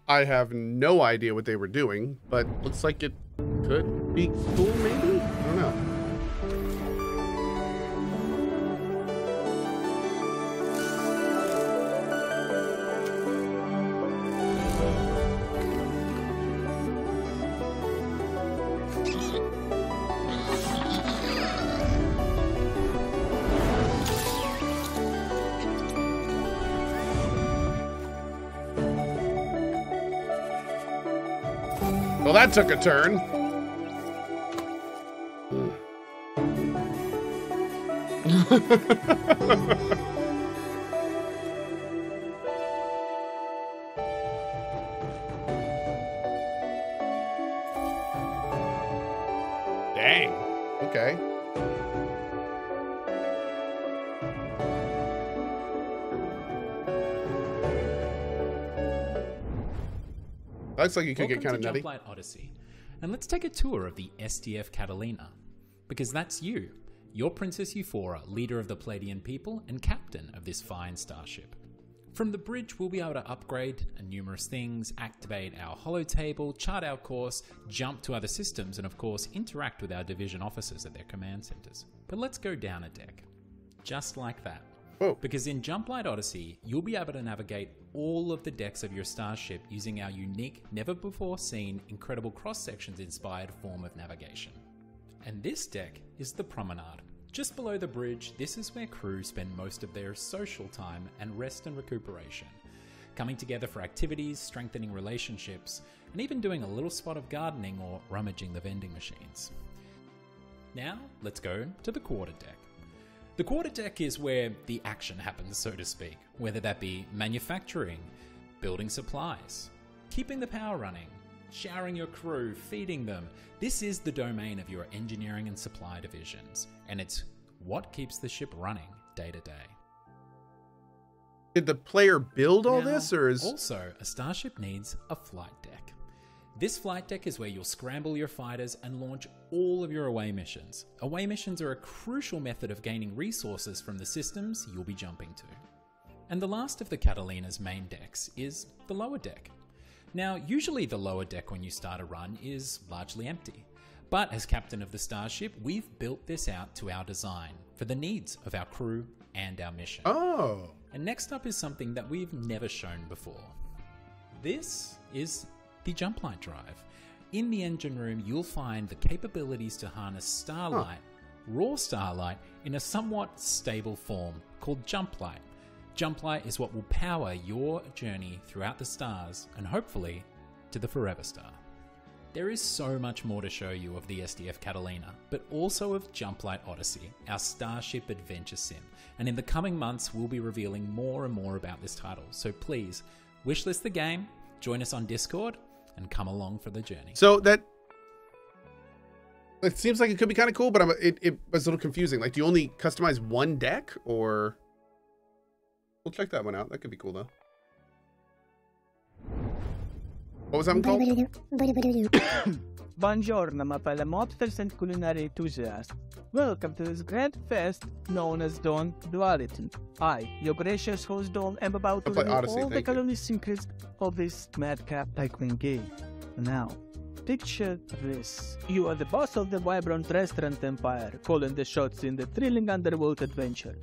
I have no idea what they were doing, but looks like it could be cool, maybe? I don't know. Well, that took a turn. Dang. Okay. Looks like you could get kind of nutty.
Jumplight Odyssey, and let's take a tour of the SGF Catalina, because that's you. You're Princess Euphora, leader of the Palladian people and captain of this fine starship. From the bridge, we'll be able to upgrade numerous things, activate our holotable, chart our course, jump to other systems, and of course interact with our division officers at their command centers. But let's go down a deck. Just like that.
Whoa.
Because in Jumplight Odyssey, you'll be able to navigate all of the decks of your starship using our unique, never-before-seen, incredible cross-sections inspired form of navigation. And this deck is the Promenade. Just below the bridge, this is where crew spend most of their social time and rest and recuperation, coming together for activities, strengthening relationships, and even doing a little spot of gardening or rummaging the vending machines. Now, let's go to the quarterdeck. The quarterdeck is where the action happens, so to speak, whether that be manufacturing, building supplies, keeping the power running, showering your crew, feeding them. This is the domain of your engineering and supply divisions, and it's what keeps the ship running day to day.
Did the player build all this, or is...
Also, a starship needs a flight deck. This flight deck is where you'll scramble your fighters and launch all of your away missions. Away missions are a crucial method of gaining resources from the systems you'll be jumping to. And the last of the Catalina's main decks is the lower deck. Now, usually the lower deck when you start a run is largely empty. But as captain of the starship, we've built this out to our design for the needs of our crew and our mission.
Oh.
And next up is something that we've never shown before. This is the Jumplight drive. In the engine room, you'll find the capabilities to harness starlight, raw starlight, in a somewhat stable form called Jumplight. Jumplight is what will power your journey throughout the stars and hopefully to the Forever Star. There is so much more to show you of the SDF Catalina, but also of Jumplight Odyssey, our Starship Adventure Sim. And in the coming months, we'll be revealing more and more about this title. So please, wishlist the game, join us on Discord, and come along for the journey.
So that... It seems like it could be kind of cool, but it was a little confusing. Like, do you only customize one deck, or... We'll check that one out. That could be cool, though. What was that one called?
Buongiorno, my fellow mobsters and culinary enthusiasts. Welcome to this grand fest known as Dawn Duality. I, your gracious host Dawn, am about to reveal all the culinary secrets of this madcap tycoon game. Now, picture this. You are the boss of the vibrant restaurant empire, calling the shots in the thrilling underworld adventure.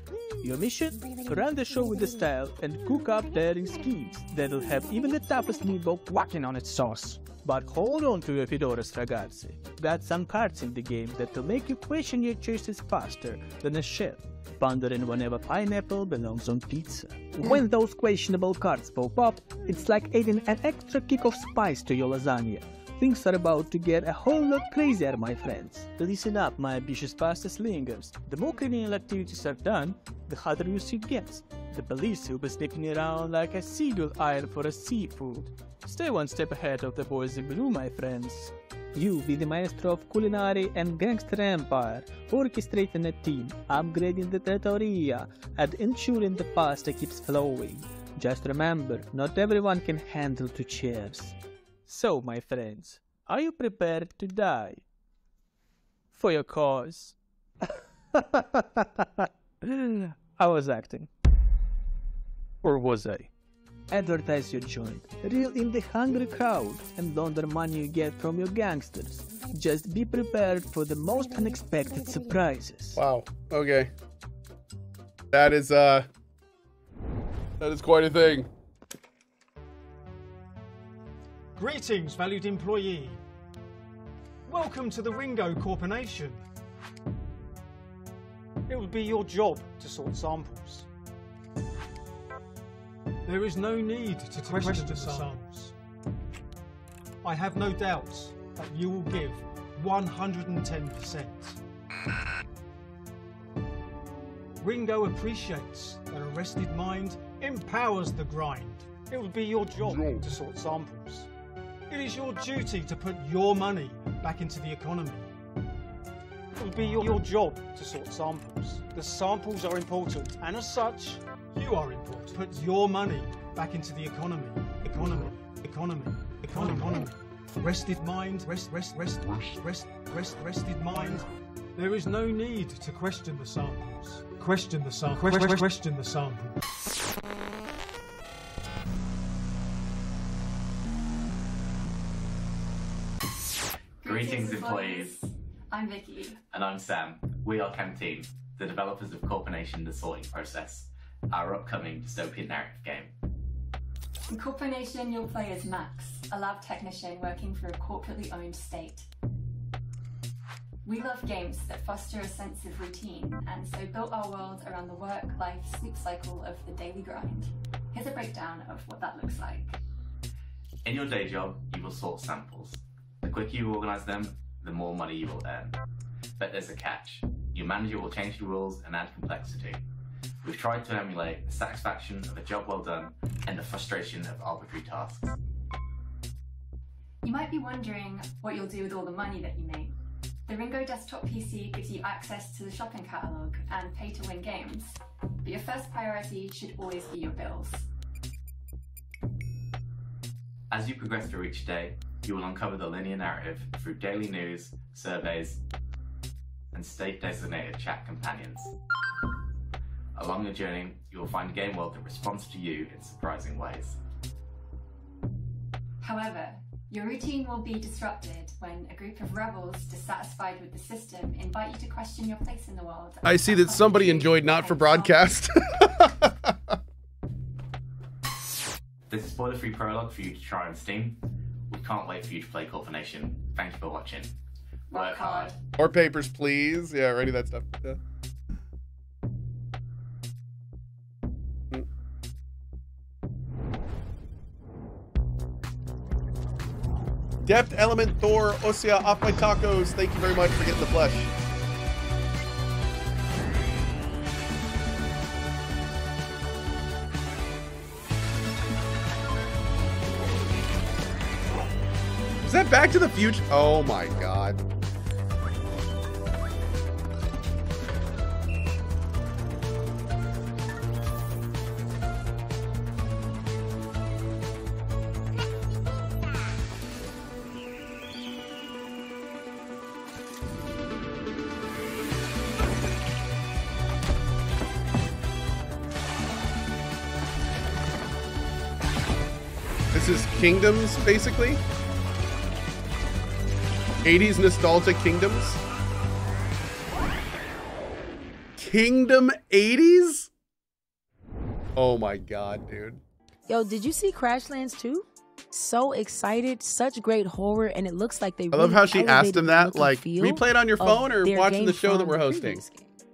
Your mission? Run the show with the style and cook up daring schemes that'll have even the toughest meatball quacking on its sauce. But hold on to your fedoras, ragazzi. Got some cards in the game that'll make you question your choices faster than a chef, pondering whenever pineapple belongs on pizza. When those questionable cards pop up, it's like adding an extra kick of spice to your lasagna. Things are about to get a whole lot crazier, my friends. Listen up, my ambitious pasta slingers. The more criminal activities are done, the harder your seat gets. The police will be sniffing around like a seagull eyeing for a seafood. Stay one step ahead of the boys in blue, my friends. You be the maestro of culinary and gangster empire, orchestrating a team, upgrading the trattoria, and ensuring the pasta keeps flowing. Just remember, not everyone can handle 2 chefs. So, my friends, are you prepared to die? For your cause. I was acting. Or was I? Advertise your joint, reel in the hungry crowd, and launder money you get from your gangsters. Just be prepared for the most unexpected surprises.
Wow. Okay. That is quite a thing.
Greetings, valued employee. Welcome to the Ringo Corporation. It will be your job to sort samples. There is no need to question the samples. I have no doubts that you will give 110%. Ringo appreciates that a rested mind empowers the grind. It will be your job to sort samples. It is your duty to put your money back into the economy. It will be your job to sort samples. The samples are important, and as such, you are important. Put your money back into the economy. Economy. Rested mind. Rested mind. There is no need to question the samples. Question the sample.
Greetings, employees.
I'm Vicky.
And I'm Sam. We are Chem Team, the developers of CohhCarnage: The Sorting Process, our upcoming dystopian narrative game.
In CohhCarnage, you'll play as Max, a lab technician working for a corporately owned state. We love games that foster a sense of routine, and so built our world around the work, life, sleep cycle of the daily grind. Here's a breakdown of what that looks like.
In your day job, you will sort samples. The quicker you organise them, the more money you will earn. But there's a catch. Your manager will change the rules and add complexity. We've tried to emulate the satisfaction of a job well done and the frustration of arbitrary tasks.
You might be wondering what you'll do with all the money that you make. The Ringo desktop PC gives you access to the shopping catalogue and pay-to-win games, but your first priority should always be your bills.
As you progress through each day, you will uncover the linear narrative through daily news, surveys, and state-designated chat companions. Along the journey, you will find a game world that responds to you in surprising ways.
However, your routine will be disrupted when a group of rebels dissatisfied with the system invite you to question your place in the world.
I see that somebody enjoyed Not for Broadcast.
There's a spoiler-free prologue for you to try on Steam. We can't wait for you to play CohhCarnage. Thank you for watching. Work hard.
More papers, please. Yeah, ready that stuff. Yeah. Depth Element Thor Ossia off my tacos. Thank you very much for getting the flesh. Is that Back to the Future? Oh my god. This is Kingdoms, basically. 80s nostalgic Kingdoms. Kingdom 80s? Oh my god, dude.
Yo, did you see Crashlands 2? So excited, such great horror, and it looks like they
I love how she asked him that, like, we play it on your phone or watching the show that we're hosting?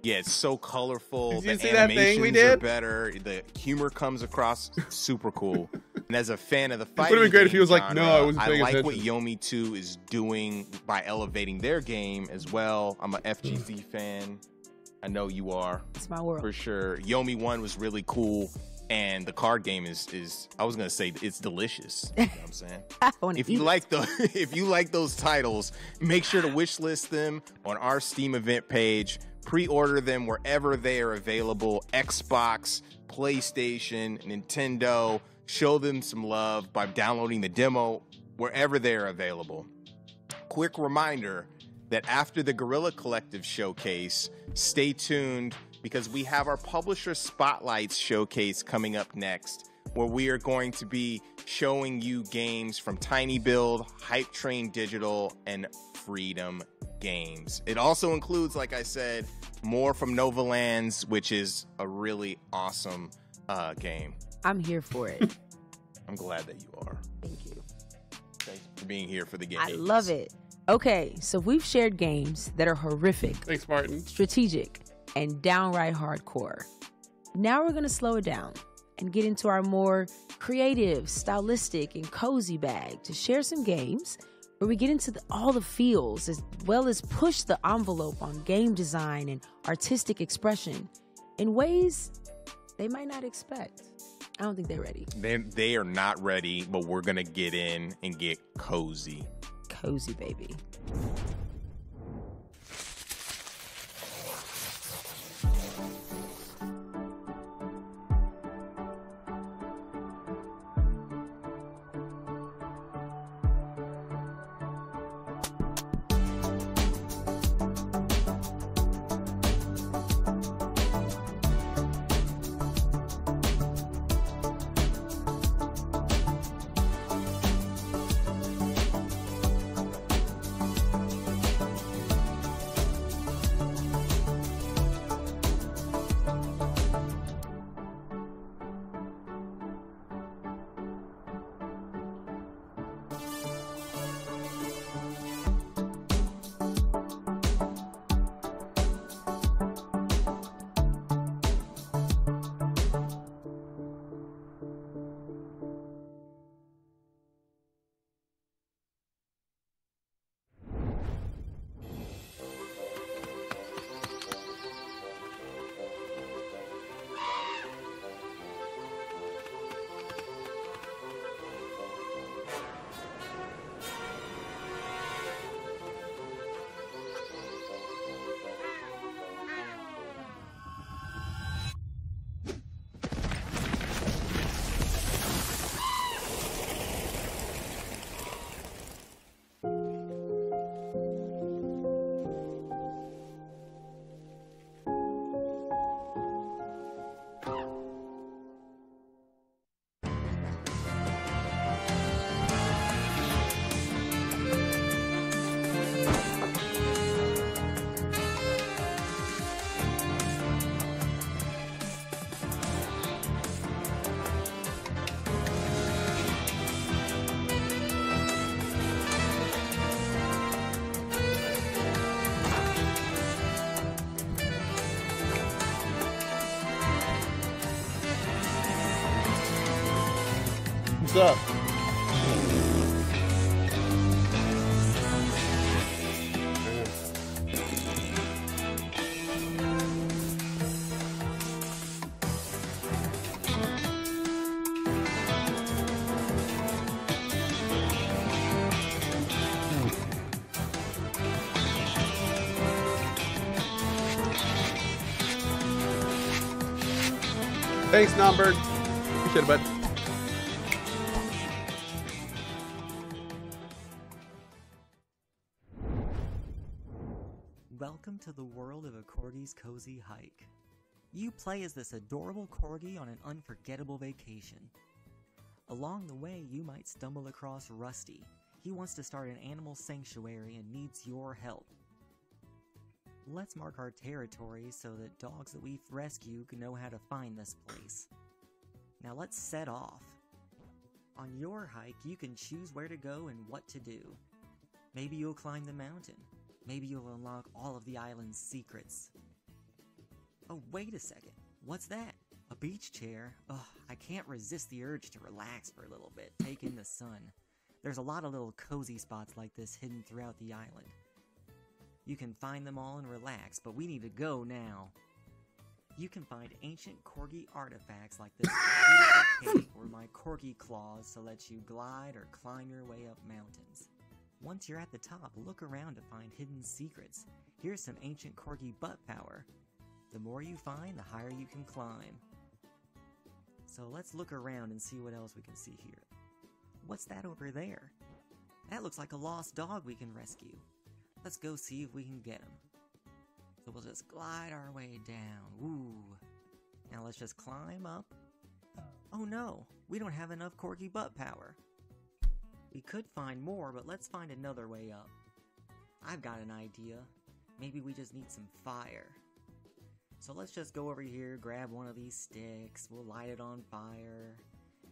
Yeah, it's so colorful.
Did you
the
see that thing we
animations
did?
are better. The humor comes across super cool. And as a fan of the
It
fighting
would have been great if he was like,
genre,
no, I wasn't paying
like
attention.
what Yomi 2 is doing by elevating their game as well. I'm a FGZ fan. I know you are.
It's my world.
For sure. Yomi 1 was really cool. And the card game is I was gonna say it's delicious. You know what I'm saying? If you like those titles, make sure to wishlist them on our Steam event page. Pre-order them wherever they are available. Xbox, PlayStation, Nintendo. Show them some love by downloading the demo wherever they're available. Quick reminder that after the Guerrilla Collective showcase, stay tuned because we have our Publisher Spotlights showcase coming up next, where we are going to be showing you games from Tiny Build, Hype Train Digital, and Freedom Games. It also includes, like I said, more from Nova Lands, which is a really awesome game.
I'm here for it.
I'm glad that you are.
Thank you.
Thanks for being here for the game.
I love it. Okay, so we've shared games that are horrific.
Thanks, Martin.
Strategic, and downright hardcore. Now we're going to slow it down and get into our more creative, stylistic, and cozy bag to share some games where we get into all the feels as well as push the envelope on game design and artistic expression in ways they might not expect. I don't think they're ready.
They are not ready, but we're going to get in and get cozy.
Cozy, baby.
What's up? Thanks, Nomberg. Appreciate it, bud.
Welcome to the world of a Corgi's cozy hike. You play as this adorable Corgi on an unforgettable vacation. Along the way, you might stumble across Rusty. He wants to start an animal sanctuary and needs your help. Let's mark our territory so that dogs that we rescue can know how to find this place. Now let's set off. On your hike, you can choose where to go and what to do. Maybe you'll climb the mountain. Maybe you'll unlock all of the island's secrets. Oh, wait a second. What's that? A beach chair? Ugh, I can't resist the urge to relax for a little bit, take in the sun. There's a lot of little cozy spots like this hidden throughout the island. You can find them all and relax, but we need to go now. You can find ancient Corgi artifacts like this beautiful cave or my Corgi claws to let you glide or climb your way up mountains. Once you're at the top, look around to find hidden secrets. Here's some ancient Corgi butt power. The more you find, the higher you can climb. So let's look around and see what else we can see here. What's that over there? That looks like a lost dog we can rescue. Let's go see if we can get him. So we'll just glide our way down. Ooh. Now let's just climb up. Oh no, we don't have enough Corgi butt power. We could find more, but let's find another way up. I've got an idea. Maybe we just need some fire. So let's just go over here, grab one of these sticks, we'll light it on fire,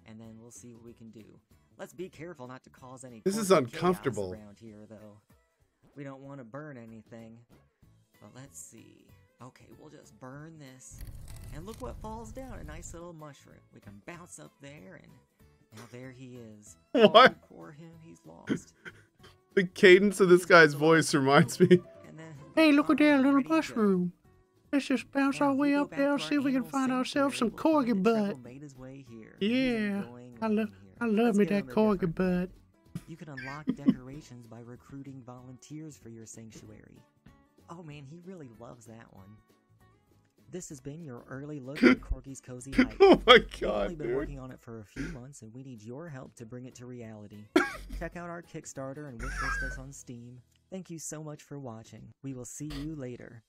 and then we'll see what we can do. Let's be careful not to cause any
This is uncomfortable
around here, though. We don't want to burn anything. But let's see. Okay, we'll just burn this. And look what falls down, a nice little mushroom. We can bounce up there, and now there he is.
What?
Oh, poor him, he's lost.
The cadence of this guy's voice reminds me.
Hey, look at that little mushroom. Let's just bounce our way up there and see if we can find ourselves some Corgi butt. Yeah, I love me that Corgi butt.
You can unlock decorations by recruiting volunteers for your sanctuary. Oh man, he really loves that one. This has been your early look at Corgi's Cozy Hike.
Oh my god,
We've only been working on it for a few months, and we need your help to bring it to reality. Check out our Kickstarter and wishlist us on Steam. Thank you so much for watching. We will see you later.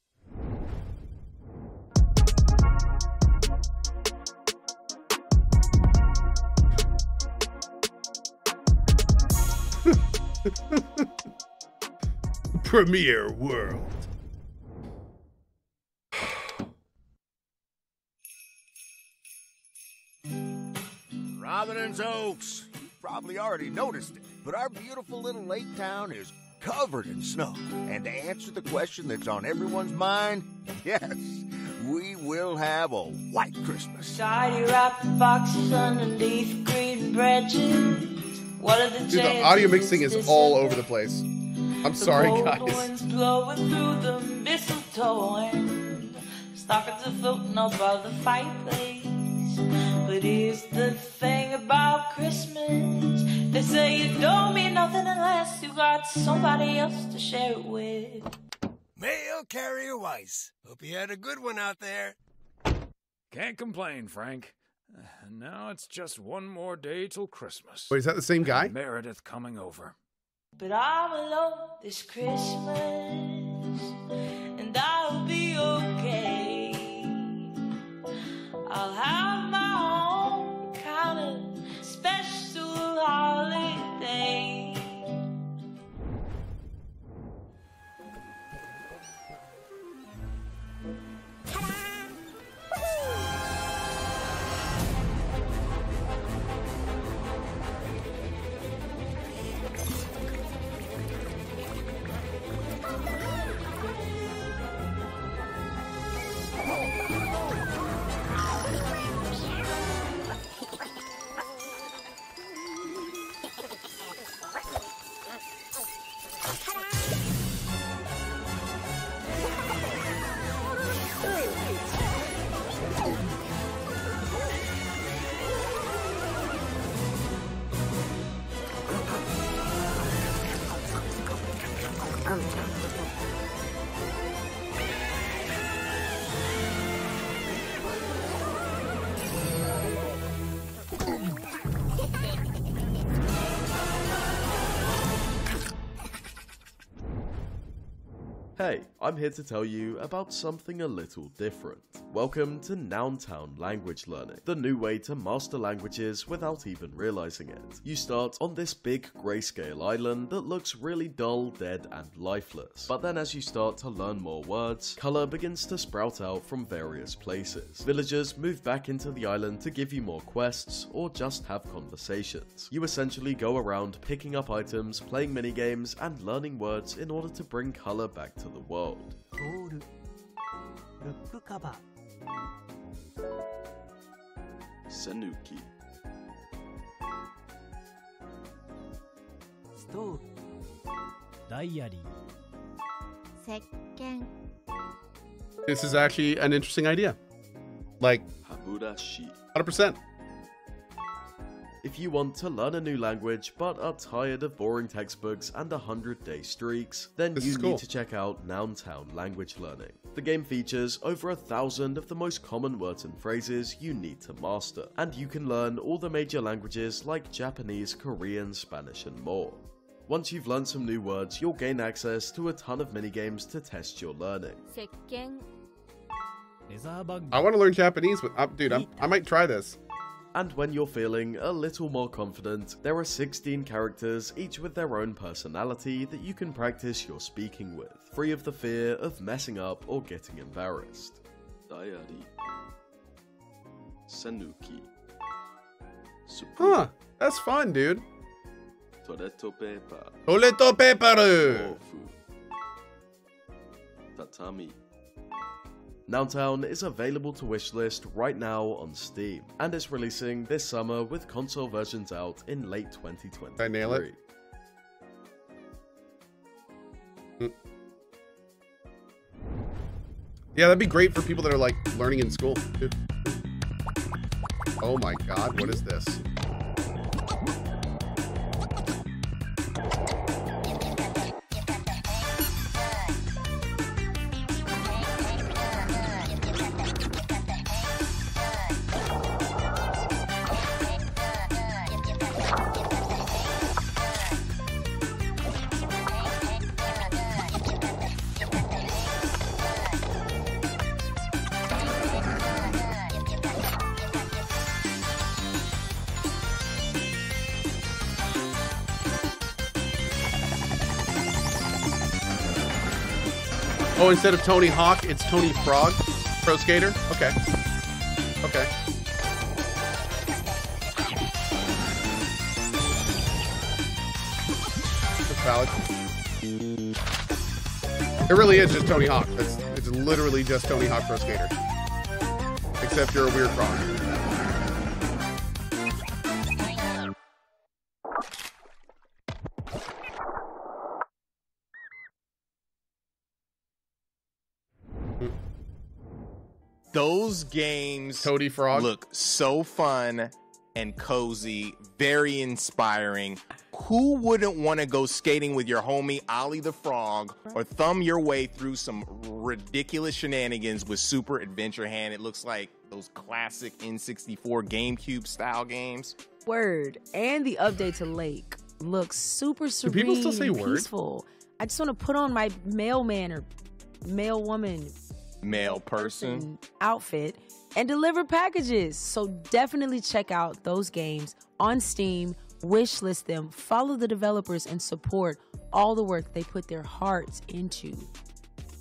Premiere World.
Providence Oaks. You've probably already noticed it, but our beautiful little lake town is covered in snow. And to answer the question that's on everyone's mind, yes, we will have a white Christmas.
Tidy wrapped boxes underneath green branches. What are the
Dude, the audio mixing is all over the place. I'm sorry, guys.
Wind's blowing through the mistletoe and stockings are floating above the fireplace. But here's the thing about Christmas. They say it don't mean nothing unless you got somebody else to share it with.
Mail carrier Weiss. Hope you had a good one out there.
Can't complain, Frank. Now it's just one more day till Christmas.
Wait, is that the same guy?
And Meredith coming over.
But I'm alone this Christmas, and I'll be okay. I'll have my own kind of special holiday.
Hey, I'm here to tell you about something a little different. Welcome to Nountown Language Learning, the new way to master languages without even realizing it. You start on this big grayscale island that looks really dull, dead, and lifeless. But then as you start to learn more words, color begins to sprout out from various places. Villagers move back into the island to give you more quests or just have conversations. You essentially go around picking up items, playing minigames, and learning words in order to bring color back to the world. Sanuki.
Diary.
This is actually an interesting idea. Like, 100%.
If you want to learn a new language but are tired of boring textbooks and 100-day streaks, then you need to check out Nountown Language Learning. The game features over 1,000 of the most common words and phrases you need to master, and you can learn all the major languages like Japanese, Korean, Spanish, and more. Once you've learned some new words, you'll gain access to a ton of minigames to test your learning.
I want to learn Japanese, but dude, I might try this.
And when you're feeling a little more confident, there are 16 characters, each with their own personality that you can practice your speaking with, free of the fear of messing up or getting embarrassed. Diary. Sanuki.
Huh, that's fun, dude.
Toretto pepper.
Toretto pepper.
Tatami. Nountown is available to wishlist right now on Steam, and it's releasing this summer with console versions out in late 2023.
Did I nail it? Yeah, that'd be great for people that are like learning in school, too. Oh my god, what is this? Oh, instead of Tony Hawk, it's Tony Frog, Pro Skater? Okay. Okay. That's valid. It really is just Tony Hawk. It's literally just Tony Hawk Pro Skater. Except you're a weird frog.
Those games
Toady Frog
look so fun and cozy, very inspiring. Who wouldn't want to go skating with your homie Ollie the Frog or thumb your way through some ridiculous shenanigans with Super Adventure Hand? It looks like those classic N64 GameCube style games.
Word. And the update to Lake looks super serene.
Do people still say
and
word?
Peaceful. I just want to put on my mailman or mail woman
male person
outfit and deliver packages. So definitely check out those games on Steam, wishlist them, follow the developers, and support all the work they put their hearts into.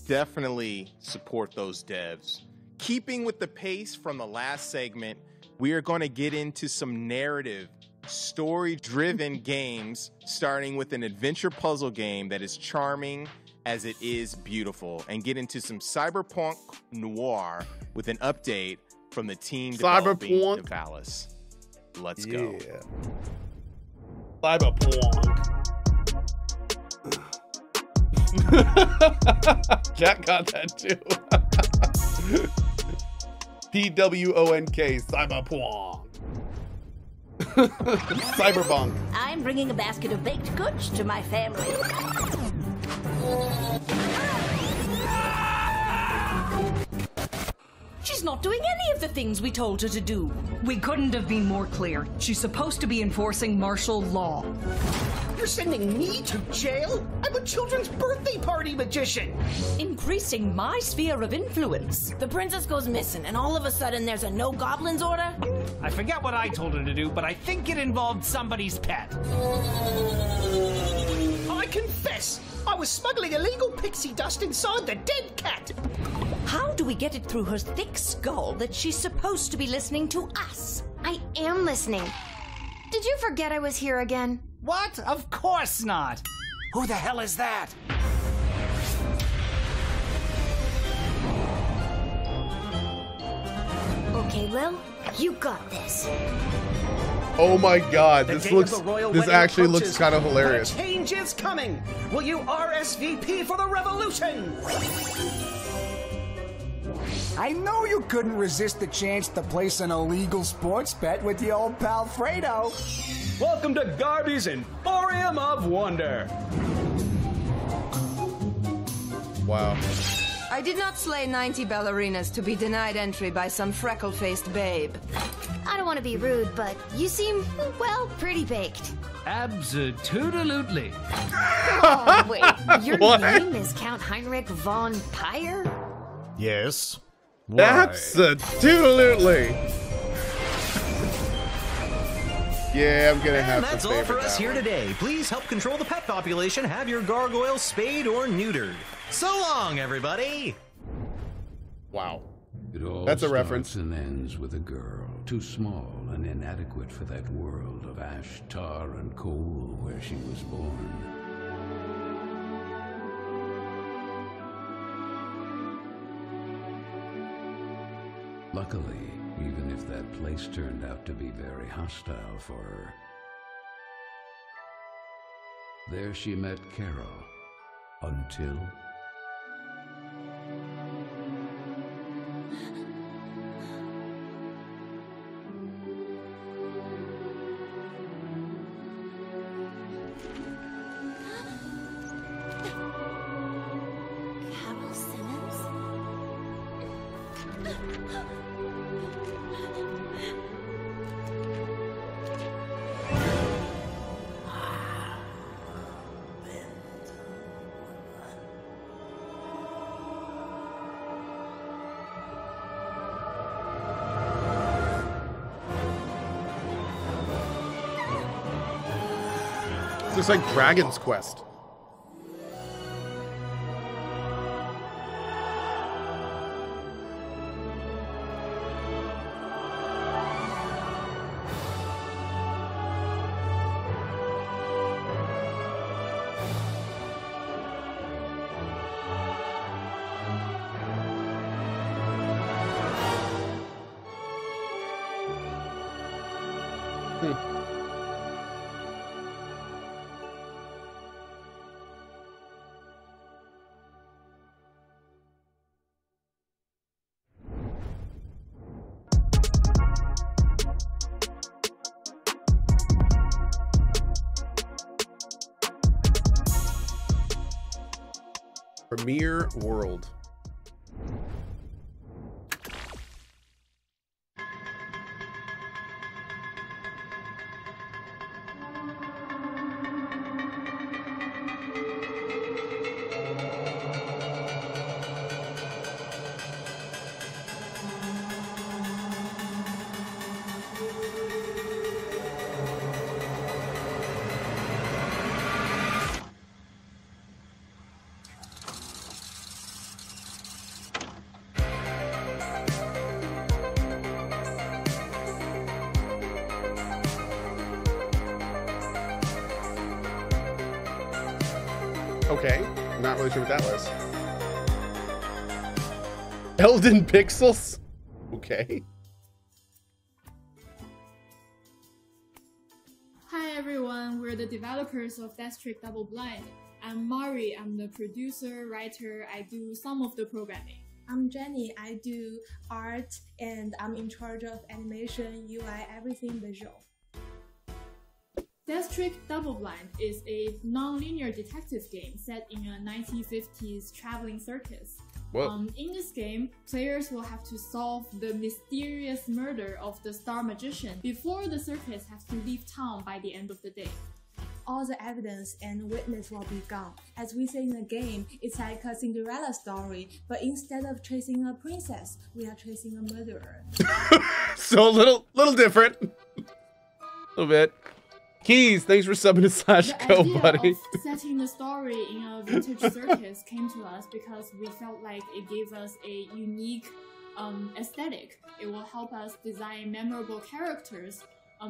Definitely support those devs. Keeping with the pace from the last segment, we are going to get into some narrative, story-driven games, starting with an adventure puzzle game that is charming as it is beautiful, and get into some cyberpunk noir with an update from the team developing Nivalis. Let's go.
Cyberpunk. Jack got that too. P-W-O-N-K, Cyberpunk. Cyberbunk.
I'm bringing a basket of baked goods to my family.
She's not doing any of the things we told her to do.
We couldn't have been more clear. She's supposed to be enforcing martial law.
You're sending me to jail? I'm a children's birthday party magician.
Increasing my sphere of influence.
The princess goes missing, and all of a sudden there's a no goblins order?
I forget what I told her to do, but I think it involved somebody's pet.
I confess, I was smuggling illegal pixie dust inside the dead cat.
How do we get it through her thick skull that she's supposed to be listening to us?
I am listening. Did you forget I was here again?
What? Of course not. Who the hell is that?
Okay, Lil, you got this.
Oh my god, this actually looks kind of hilarious.
The change is coming. Will you RSVP for the revolution?
I know you couldn't resist the chance to place an illegal sports bet with the old pal Fredo.
Welcome to Garby's Emporium of Wonder.
Wow.
I did not slay 90 ballerinas to be denied entry by some freckle-faced babe.
I don't want to be rude, but you seem, well, pretty baked.
Absolutely.
Oh, wait. Your name is Count Heinrich von Pyre?
Yes.
Absolutely. Yeah, I'm gonna have to.
That's all for us here today. Please help control the pet population. Have your gargoyle spayed or neutered. So long, everybody.
Wow.
That's
a reference.
And ends with a girl too small and inadequate for that world of ash, tar, and coal where she was born. Luckily, even if that place turned out to be very hostile for her, there she met Carol, until...
This looks like Dragon's Quest. Premier World. Okay, I'm not really sure what that was. Elden Pixels? Okay.
Hi everyone, we're the developers of Death Trick Double Blind. I'm Mari, I'm the producer, writer, I do some of the programming.
I'm Jenny, I do art and I'm in charge of animation, UI, everything visual.
Death Trick Double Blind is a non-linear detective game set in a 1950s traveling circus.
Whoa.
In this game, players will have to solve the mysterious murder of the star magician before the circus has to leave town by the end of the day.
All the evidence and witness will be gone. As we say in the game, it's like a Cinderella story, but instead of chasing a princess, we are chasing a murderer.
So a little different. A little bit. Keys, thanks for subbing to /Cohh, buddy.
Of setting the story in a vintage circus came to us because we felt like it gave us a unique aesthetic. It will help us design memorable characters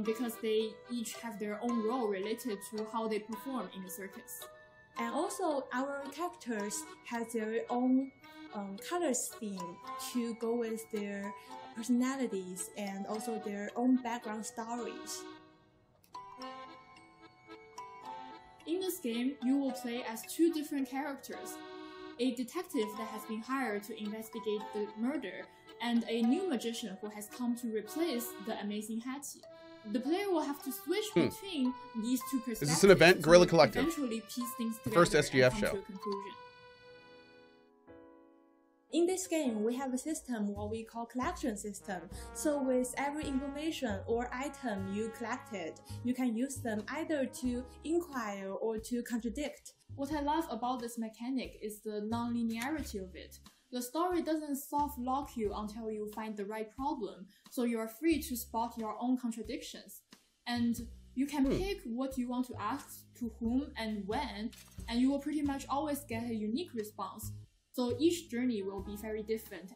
because they each have their own role related to how they perform in the circus.
And also, our characters have their own color scheme to go with their personalities and also their own background stories.
In this game, you will play as two different characters, a detective that has been hired to investigate the murder, and a new magician who has come to replace the amazing Hattie. The player will have to switch between these two perspectives.
Is this an event? Guerrilla Collective.
Eventually piece things together.
First SGF
and come
show.
to a conclusion.
In this game, we have a system what we call collection system. So with every information or item you collected, you can use them either to inquire or to contradict.
What I love about this mechanic is the non-linearity of it. The story doesn't soft lock you until you find the right problem, so you are free to spot your own contradictions. And you can pick what you want to ask, to whom and when, and you will pretty much always get a unique response. So each journey will be very different.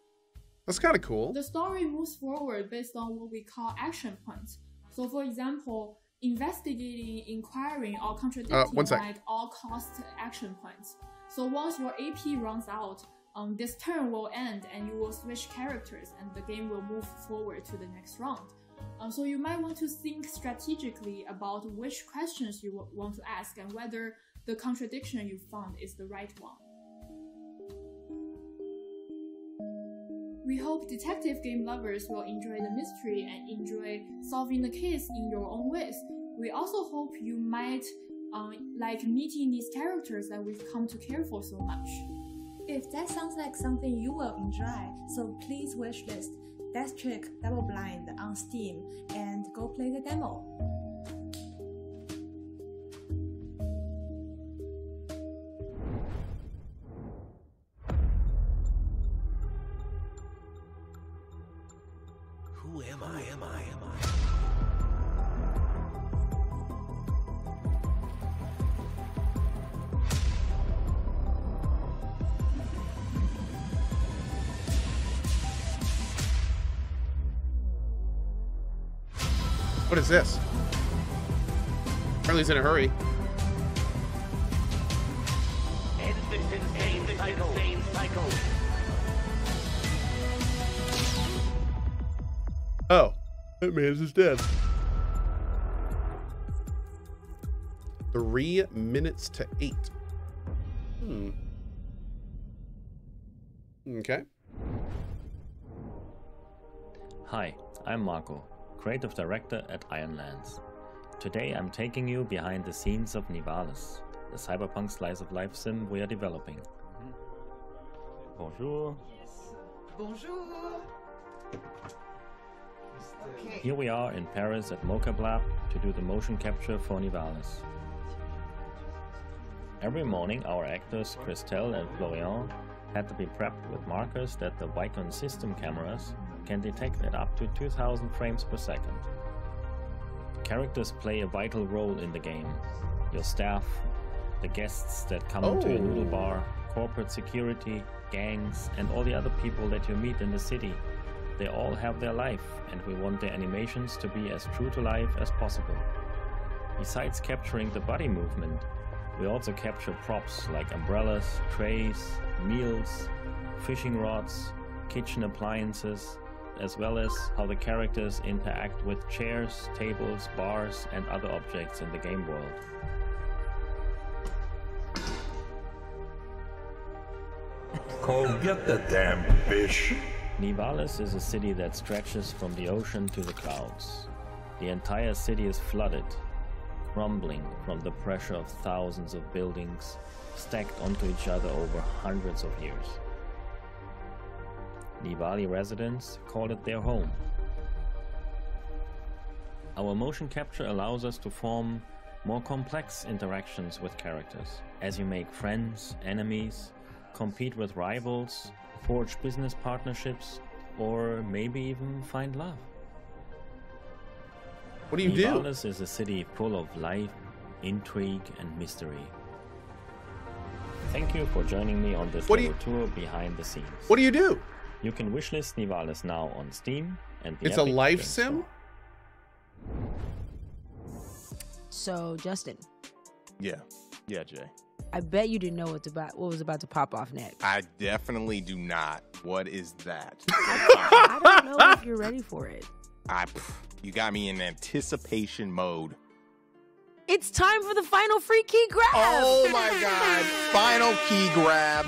That's kind of cool.
The story moves forward based on what we call action points. So for example, investigating, inquiring, or contradicting might all cost action points. So once your AP runs out, this turn will end and you will switch characters and the game will move forward to the next round. So you might want to think strategically about which questions you want to ask and whether the contradiction you found is the right one. We hope detective game lovers will enjoy the mystery and enjoy solving the case in your own ways. We also hope you might like meeting these characters that we've come to care for so much.
If that sounds like something you will enjoy, so please wishlist Death Trick Double Blind on Steam and go play the demo.
Who am I?
What is this? Charlie's in a hurry. Oh, that man is dead. 3 minutes to 8. Okay.
Hi, I'm Marco, Creative Director at Ironlands. Today I'm taking you behind the scenes of Nivalis, the cyberpunk slice of life sim we are developing. Bonjour.
Bonjour. Okay.
Here we are in Paris at Mocap Lab to do the motion capture for Nivalis. Every morning our actors Christelle and Florian had to be prepped with markers that the Vicon system cameras can detect at up to 2000 frames per second. Characters play a vital role in the game. Your staff, the guests that come into your noodle bar, corporate security, gangs, and all the other people that you meet in the city. They all have their life, and we want their animations to be as true to life as possible. Besides capturing the body movement, we also capture props like umbrellas, trays, meals, fishing rods, kitchen appliances, as well as how the characters interact with chairs, tables, bars, and other objects in the game world.
Cohh, get the damn fish!
Nivalis is a city that stretches from the ocean to the clouds. The entire city is flooded, crumbling from the pressure of thousands of buildings stacked onto each other over hundreds of years. Nivali residents call it their home. Our motion capture allows us to form more complex interactions with characters, as you make friends, enemies, compete with rivals, forge business partnerships, or maybe even find love.
What do you do?
Nivalis is a city full of life, intrigue, and mystery. Thank you for joining me on this little tour behind the scenes.
What do you do?
You can wishlist Nivalis now on Steam and the
It's a
Epic
life
Games
sim?
Store.
So, Justin.
Yeah, Jay.
I bet you didn't know what was about to pop off next.
I definitely do not. What is that?
I don't know if you're ready for it.
You got me in anticipation mode.
It's time for the final free key grab.
Oh my God. Final key grab.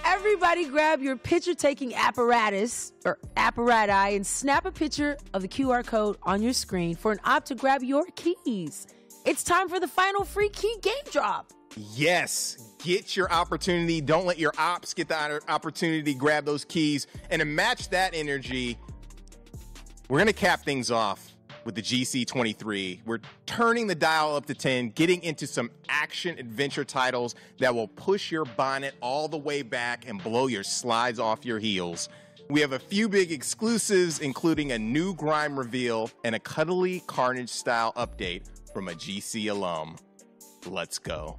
Everybody grab your picture-taking apparatus or apparati and snap a picture of the QR code on your screen for an opt to grab your keys. It's time for the final free key game drop.
Yes, get your opportunity. Don't let your ops get the opportunity to grab those keys. And to match that energy, we're going to cap things off with the GC23. We're turning the dial up to 10, getting into some action adventure titles that will push your bonnet all the way back and blow your slides off your heels. We have a few big exclusives, including a new Grime reveal and a cuddly Carnage style update from a GC alum. Let's go.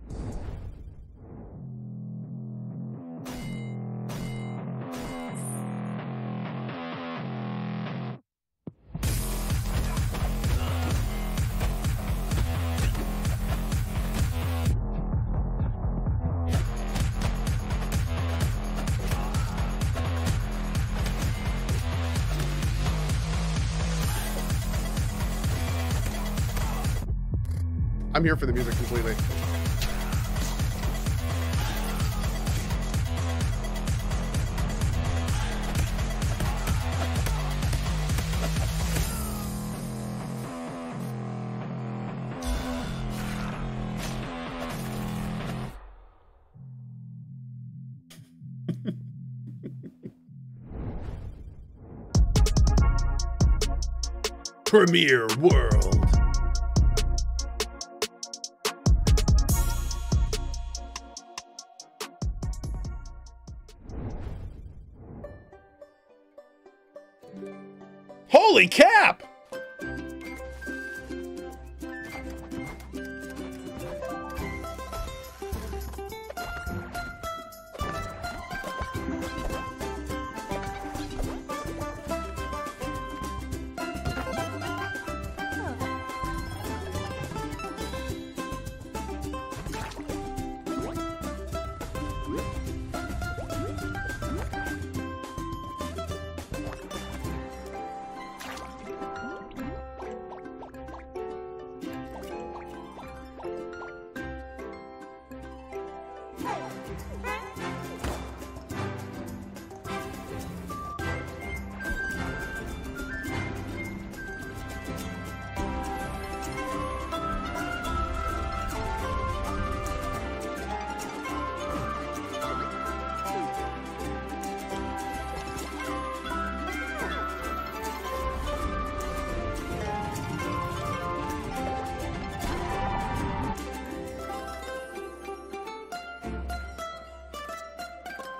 I'm here for the music completely. Premiere World. Holy cap!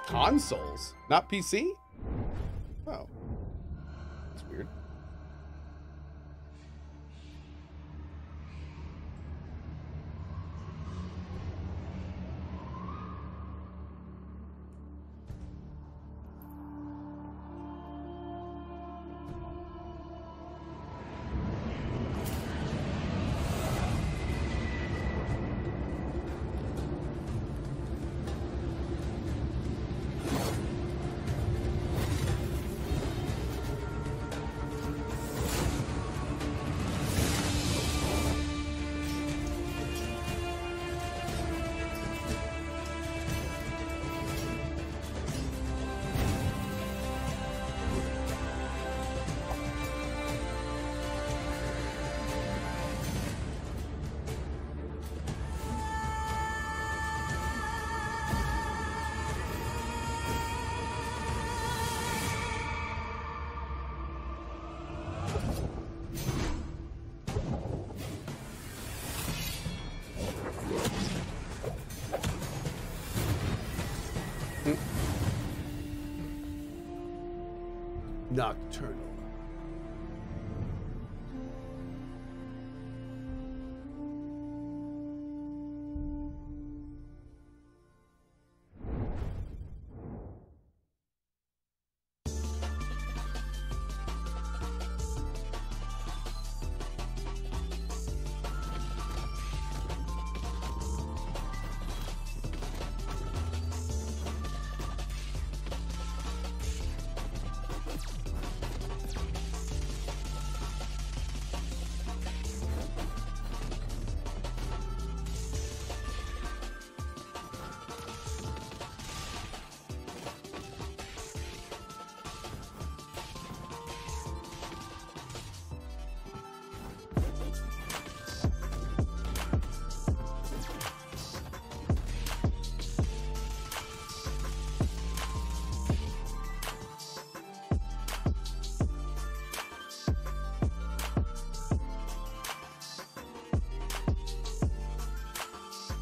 Consoles, not PC? Oh, that's weird. Nocturnal.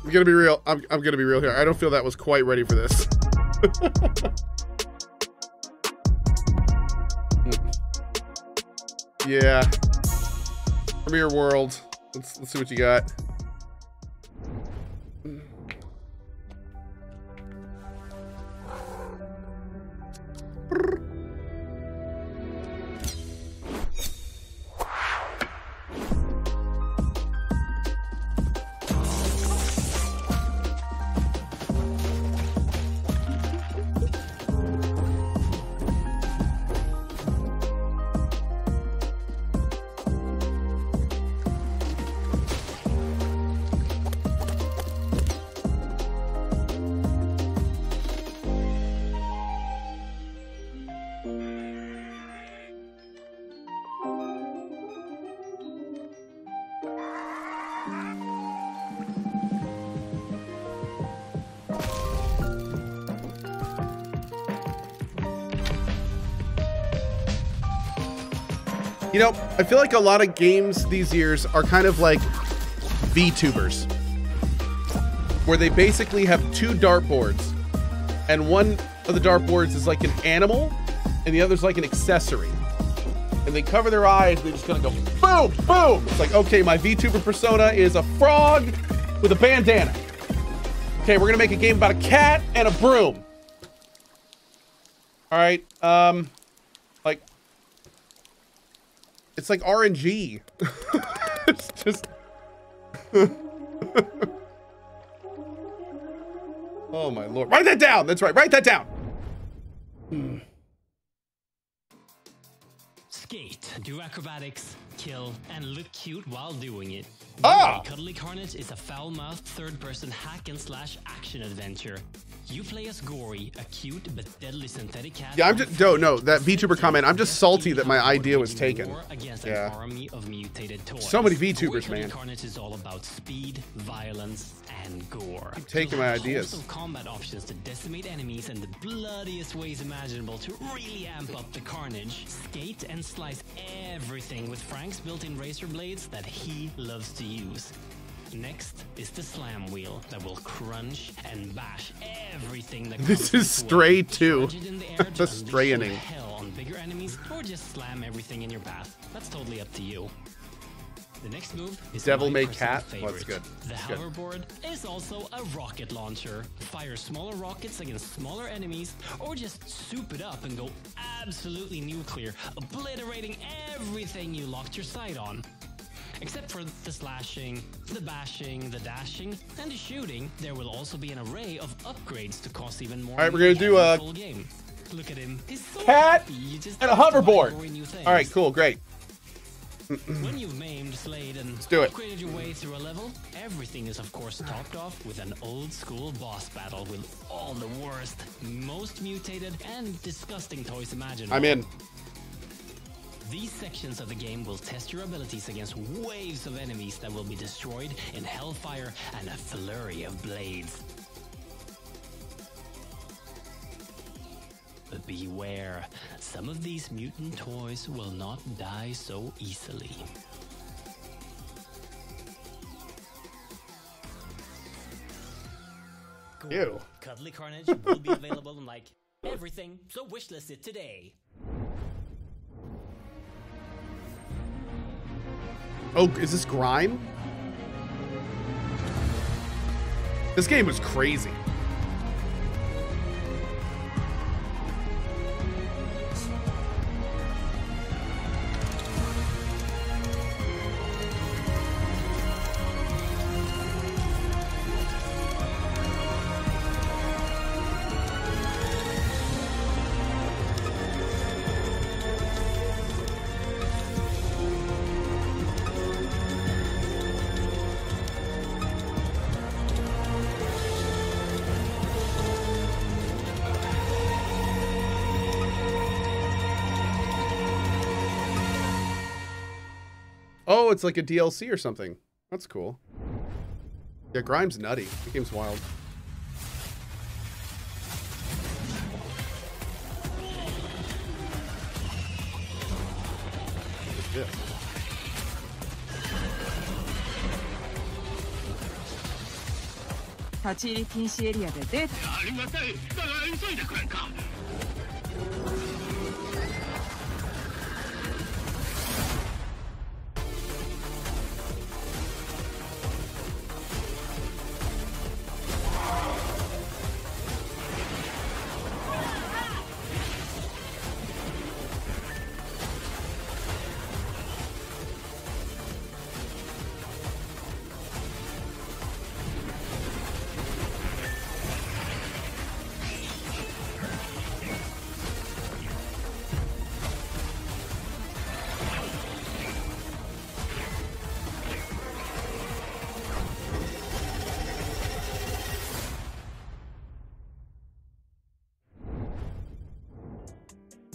I'm gonna be real. I'm gonna be real here. I don't feel that was quite ready for this. Yeah. Premiere World. Let's see what you got. You know, I feel like a lot of games these years are kind of like VTubers, where they basically have two dartboards, and one of the dartboards is like an animal, and the other's like an accessory. And they cover their eyes, and they just kind of go, boom, boom! It's like, okay, my VTuber persona is a frog with a bandana. Okay, we're gonna make a game about a cat and a broom. All right, like, it's like RNG. It's just. Oh my lord! Write that down. That's right. Write that down.
Skate, do acrobatics, kill, and look cute while doing it. CohhCarnage is a foul-mouthed third-person hack-and-slash action adventure. You play as Gory, a cute but deadly synthetic cat.
Yeah, I'm just no, that VTuber comment. I'm just salty that my idea was taken. Yeah.
An army of mutated toys.
So many VTubers, man.
CohhCarnage is all about speed, violence, and gore.
Keep taking my ideas.
Host of combat options to decimate enemies in the bloodiest ways imaginable to really amp up the carnage. Skate and slice everything with Frank's built-in razor blades that he loves to use. Next is the slam wheel that will crunch and bash everything that
this is Stray 2. The Straying.
Hell on bigger enemies, or just slam everything in your path. That's totally up to you. The next move is
Devil May Cat. Oh, that's good.
The hoverboard is also a rocket launcher. Fire smaller rockets against smaller enemies, or just soup it up and go absolutely nuclear, obliterating everything you locked your sight on. Except for the slashing, the bashing, the dashing, and the shooting, there will also be an array of upgrades to cost even more.
All right, we're gonna do a
full game. Look at him. He's so
cat and a hoverboard. All right, cool, great.
When you've maimed, slayed, and upgraded your way through a level, everything is of course topped off with an old school boss battle with all the worst, most mutated, and disgusting toys imaginable.
I'm in.
These sections of the game will test your abilities against waves of enemies that will be destroyed in hellfire and a flurry of blades. But beware, some of these mutant toys will not die so easily.
Ew.
CohhCarnage will be available on like everything, so wishlist it today.
Oh, is this Grime? This game was crazy. Oh, it's like a DLC or something. That's cool. Yeah, Grime's nutty. The game's wild. What's this?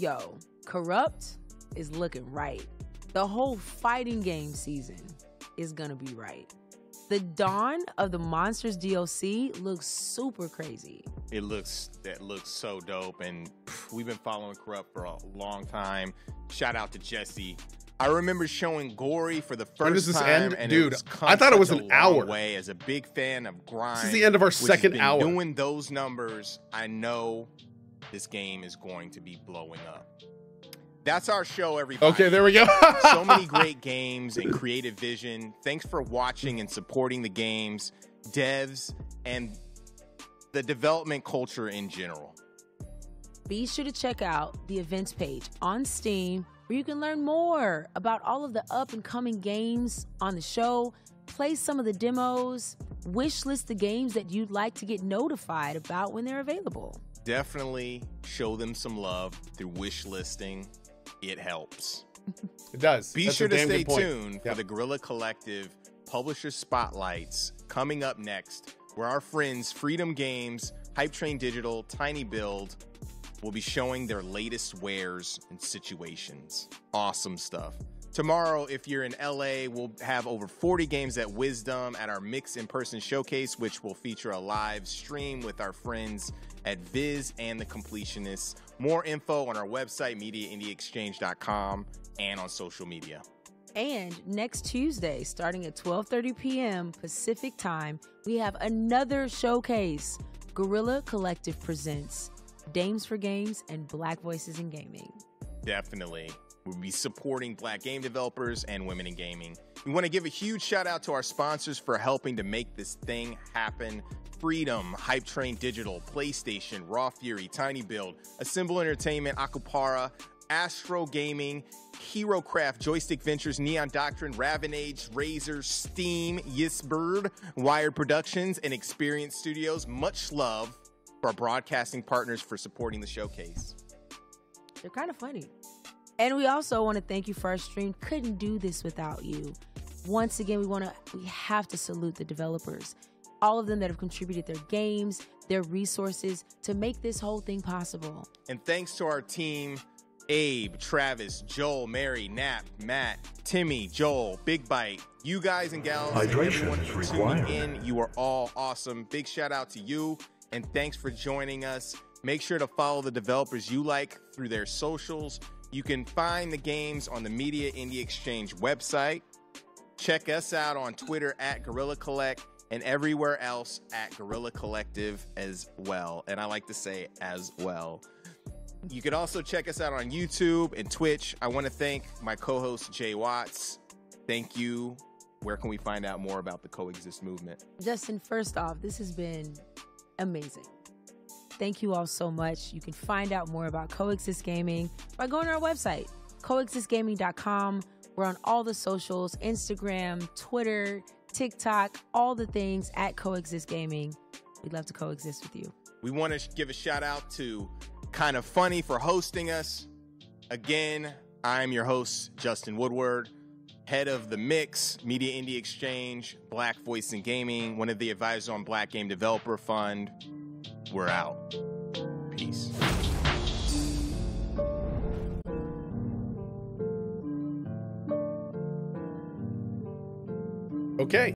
Yo, Corrupt is looking right. The whole fighting game season is gonna be right. The Dawn of the Monsters DLC looks super crazy.
That looks so dope, and we've been following Corrupt for a long time. Shout out to Jesse. I remember showing Gory for the first time.
When does this end?
And
Dude, I thought it was an hour.
Way. As a big fan of Grime,
this is the end of our second hour.
Doing those numbers, I know this game is going to be blowing up. That's our show, everybody.
Okay, there we go.
So many great games and creative vision. Thanks for watching and supporting the games, devs, and the development culture in general.
Be sure to check out the events page on Steam, where you can learn more about all of the up-and-coming games on the show, play some of the demos, wish list the games that you'd like to get notified about when they're available.
Definitely show them some love through wish listing. It helps.
It does.
Be
That's
sure
a
to
damn
stay
good point.
tuned for the Guerrilla Collective Publisher Spotlights coming up next, where our friends Freedom Games, Hype Train Digital, Tiny Build will be showing their latest wares and situations. Awesome stuff. Tomorrow, if you're in LA, we'll have over 40 games at Wisdom at our Mix in-Person Showcase, which will feature a live stream with our friends at Viz and the Completionists. More info on our website, MediaIndieExchange.com, and on social media.
And next Tuesday, starting at 12:30 p.m. Pacific time, we have another showcase. Guerrilla Collective presents Dames for Games and Black Voices in Gaming.
Definitely. We'll be supporting Black game developers and women in gaming. We want to give a huge shout out to our sponsors for helping to make this thing happen. Freedom, Hype Train Digital, PlayStation, Raw Fury, Tiny Build, Assemble Entertainment, Akupara, Astro Gaming, HeroCraft, Joystick Ventures, Neon Doctrine, Ravenage, Razer, Steam, Yisbird, Wired Productions, and Experience Studios. Much love for our broadcasting partners for supporting the showcase.
They're kind of funny. And we also want to thank you for our stream. Couldn't do this without you. Once again, we have to salute the developers. All of them that have contributed their games, their resources to make this whole thing possible.
And thanks to our team, Abe, Travis, Joel, Mary, Nap, Matt, Timmy, Joel, Big Bite, you guys and gals,
Hydration
and
is
everyone
required.
tuning in. You are all awesome. Big shout out to you, and thanks for joining us. Make sure to follow the developers you like through their socials. You can find the games on the Media Indie Exchange website. Check us out on Twitter at Guerrilla Collect and everywhere else at Guerrilla Collective as well. And I like to say as well. You can also check us out on YouTube and Twitch. I want to thank my co-host Jay Watts thank you. Where can we find out more about the Coexist movement?
Justin, first off, this has been amazing. Thank you all so much. You can find out more about Coexist Gaming by going to our website, coexistgaming.com. We're on all the socials, Instagram, Twitter, TikTok, all the things at Coexist Gaming. We'd love to coexist with you.
We want to give a shout out to Kind of Funny for hosting us. Again, I'm your host, Justin Woodward, head of the Mix, Media Indie Exchange, Black Voice in Gaming, one of the advisors on Black Game Developer Fund. We're out. Peace.
Okay.